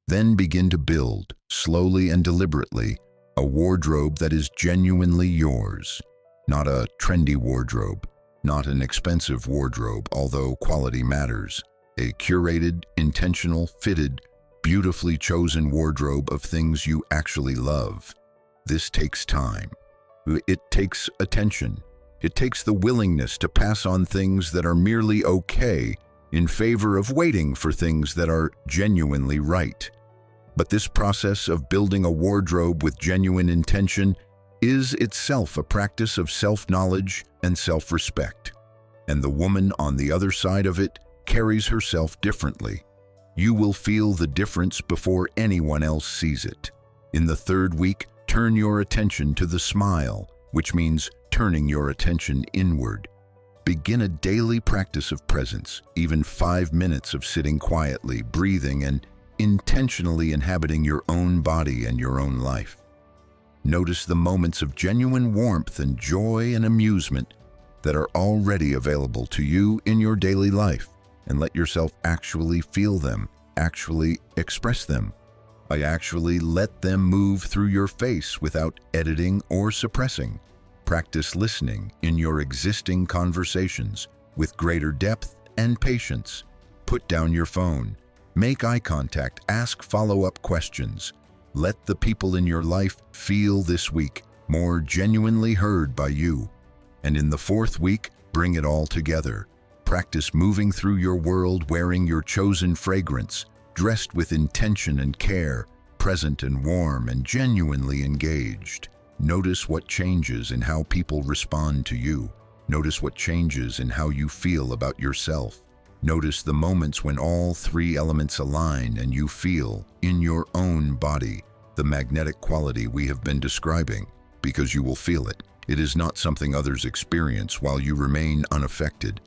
Then begin to build, slowly and deliberately, a wardrobe that is genuinely yours, not a trendy wardrobe, not an expensive wardrobe, although quality matters, a curated, intentional, fitted, beautifully chosen wardrobe of things you actually love. This takes time. It takes attention. It takes the willingness to pass on things that are merely okay in favor of waiting for things that are genuinely right. But this process of building a wardrobe with genuine intention is itself a practice of self-knowledge and self-respect. And the woman on the other side of it carries herself differently. You will feel the difference before anyone else sees it. In the third week, turn your attention to the smile, which means turning your attention inward. Begin a daily practice of presence, even 5 minutes of sitting quietly, breathing, and intentionally inhabiting your own body and your own life. Notice the moments of genuine warmth and joy and amusement that are already available to you in your daily life, and let yourself actually feel them, actually express them. Actually let them move through your face without editing or suppressing. Practice listening in your existing conversations with greater depth and patience. Put down your phone. Make eye contact. Ask follow-up questions. Let the people in your life feel this week more genuinely heard by you. And in the fourth week, bring it all together. Practice moving through your world wearing your chosen fragrance, dressed with intention and care, present and warm and genuinely engaged. Notice what changes in how people respond to you. Notice what changes in how you feel about yourself. Notice the moments when all three elements align and you feel, in your own body, the magnetic quality we have been describing, because you will feel it. It is not something others experience while you remain unaffected.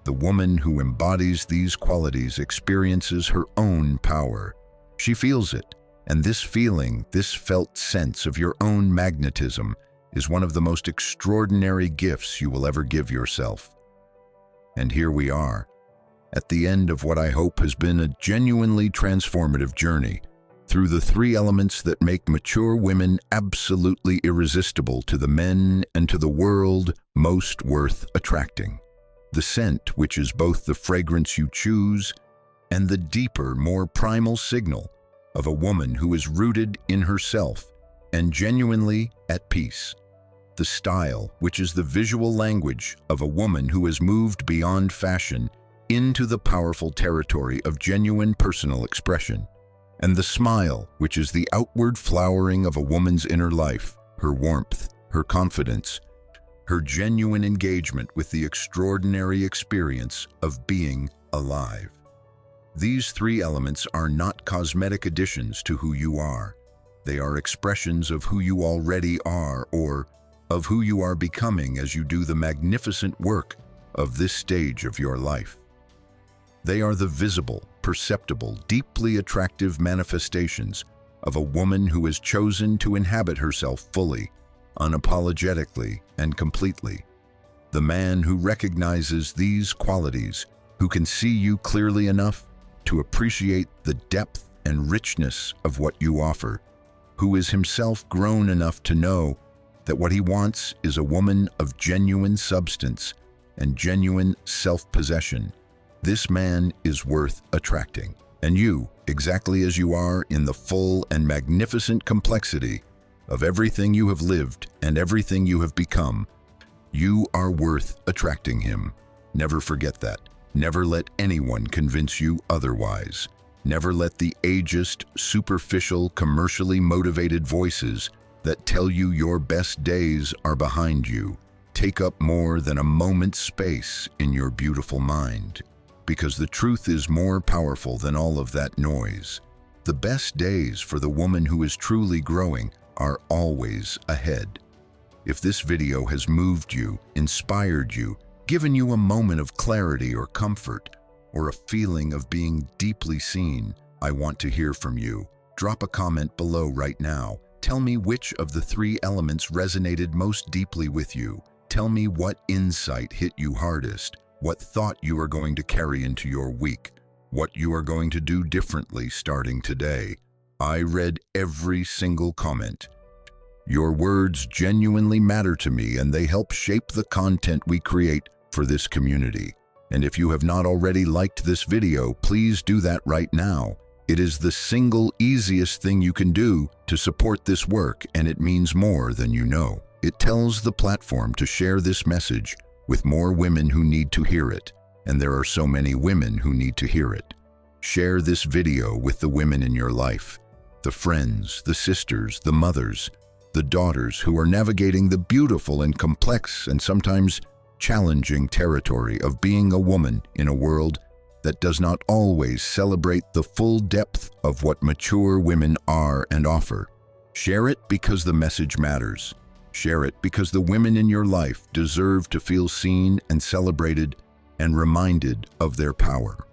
The woman who embodies these qualities experiences her own power. She feels it, and this feeling, this felt sense of your own magnetism, is one of the most extraordinary gifts you will ever give yourself. And here we are, at the end of what I hope has been a genuinely transformative journey, through the three elements that make mature women absolutely irresistible to the men and to the world most worth attracting. The scent, which is both the fragrance you choose and the deeper, more primal signal of a woman who is rooted in herself and genuinely at peace. The style, which is the visual language of a woman who has moved beyond fashion into the powerful territory of genuine personal expression. And the smile, which is the outward flowering of a woman's inner life, her warmth, her confidence, her genuine engagement with the extraordinary experience of being alive. These three elements are not cosmetic additions to who you are. They are expressions of who you already are, or of who you are becoming as you do the magnificent work of this stage of your life. They are the visible, perceptible, deeply attractive manifestations of a woman who has chosen to inhabit herself fully, unapologetically, and completely. The man who recognizes these qualities, who can see you clearly enough to appreciate the depth and richness of what you offer, who is himself grown enough to know that what he wants is a woman of genuine substance and genuine self-possession. This man is worth attracting. And you, exactly as you are in the full and magnificent complexity of everything you have lived and everything you have become, you are worth attracting him. Never forget that. Never let anyone convince you otherwise. Never let the ageist, superficial, commercially motivated voices that tell you your best days are behind you take up more than a moment's space in your beautiful mind. Because the truth is more powerful than all of that noise. The best days for the woman who is truly growing are always ahead. If this video has moved you, inspired you, given you a moment of clarity or comfort, or a feeling of being deeply seen, I want to hear from you. Drop a comment below right now. Tell me which of the three elements resonated most deeply with you. Tell me what insight hit you hardest, what thought you are going to carry into your week, what you are going to do differently starting today. I read every single comment. Your words genuinely matter to me, and they help shape the content we create for this community. And if you have not already liked this video, please do that right now. It is the single easiest thing you can do to support this work, and it means more than you know. It tells the platform to share this message with more women who need to hear it, and there are so many women who need to hear it. Share this video with the women in your life, the friends, the sisters, the mothers, the daughters who are navigating the beautiful and complex and sometimes challenging territory of being a woman in a world that does not always celebrate the full depth of what mature women are and offer. Share it because the message matters. Share it because the women in your life deserve to feel seen and celebrated and reminded of their power.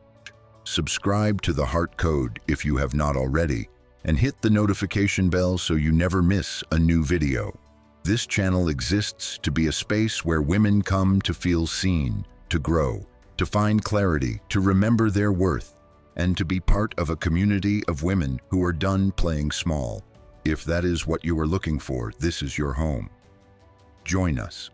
Subscribe to the Heart Code if you have not already, and hit the notification bell so you never miss a new video. This channel exists to be a space where women come to feel seen, to grow, to find clarity, to remember their worth, and to be part of a community of women who are done playing small. If that is what you are looking for, this is your home. Join us.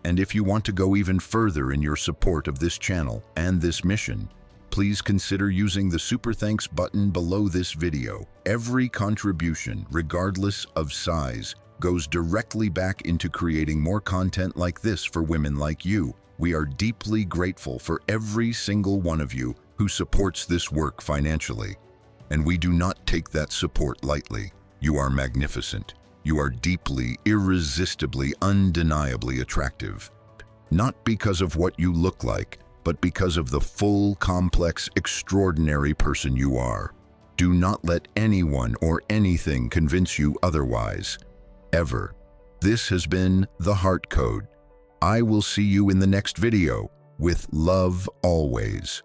And if you want to go even further in your support of this channel and this mission, please consider using the Super Thanks button below this video. Every contribution, regardless of size, goes directly back into creating more content like this for women like you. We are deeply grateful for every single one of you who supports this work financially, and we do not take that support lightly. You are magnificent. You are deeply, irresistibly, undeniably attractive. Not because of what you look like, but because of the full, complex, extraordinary person you are. Do not let anyone or anything convince you otherwise. Ever. This has been the Heart Code. I will see you in the next video. With love always.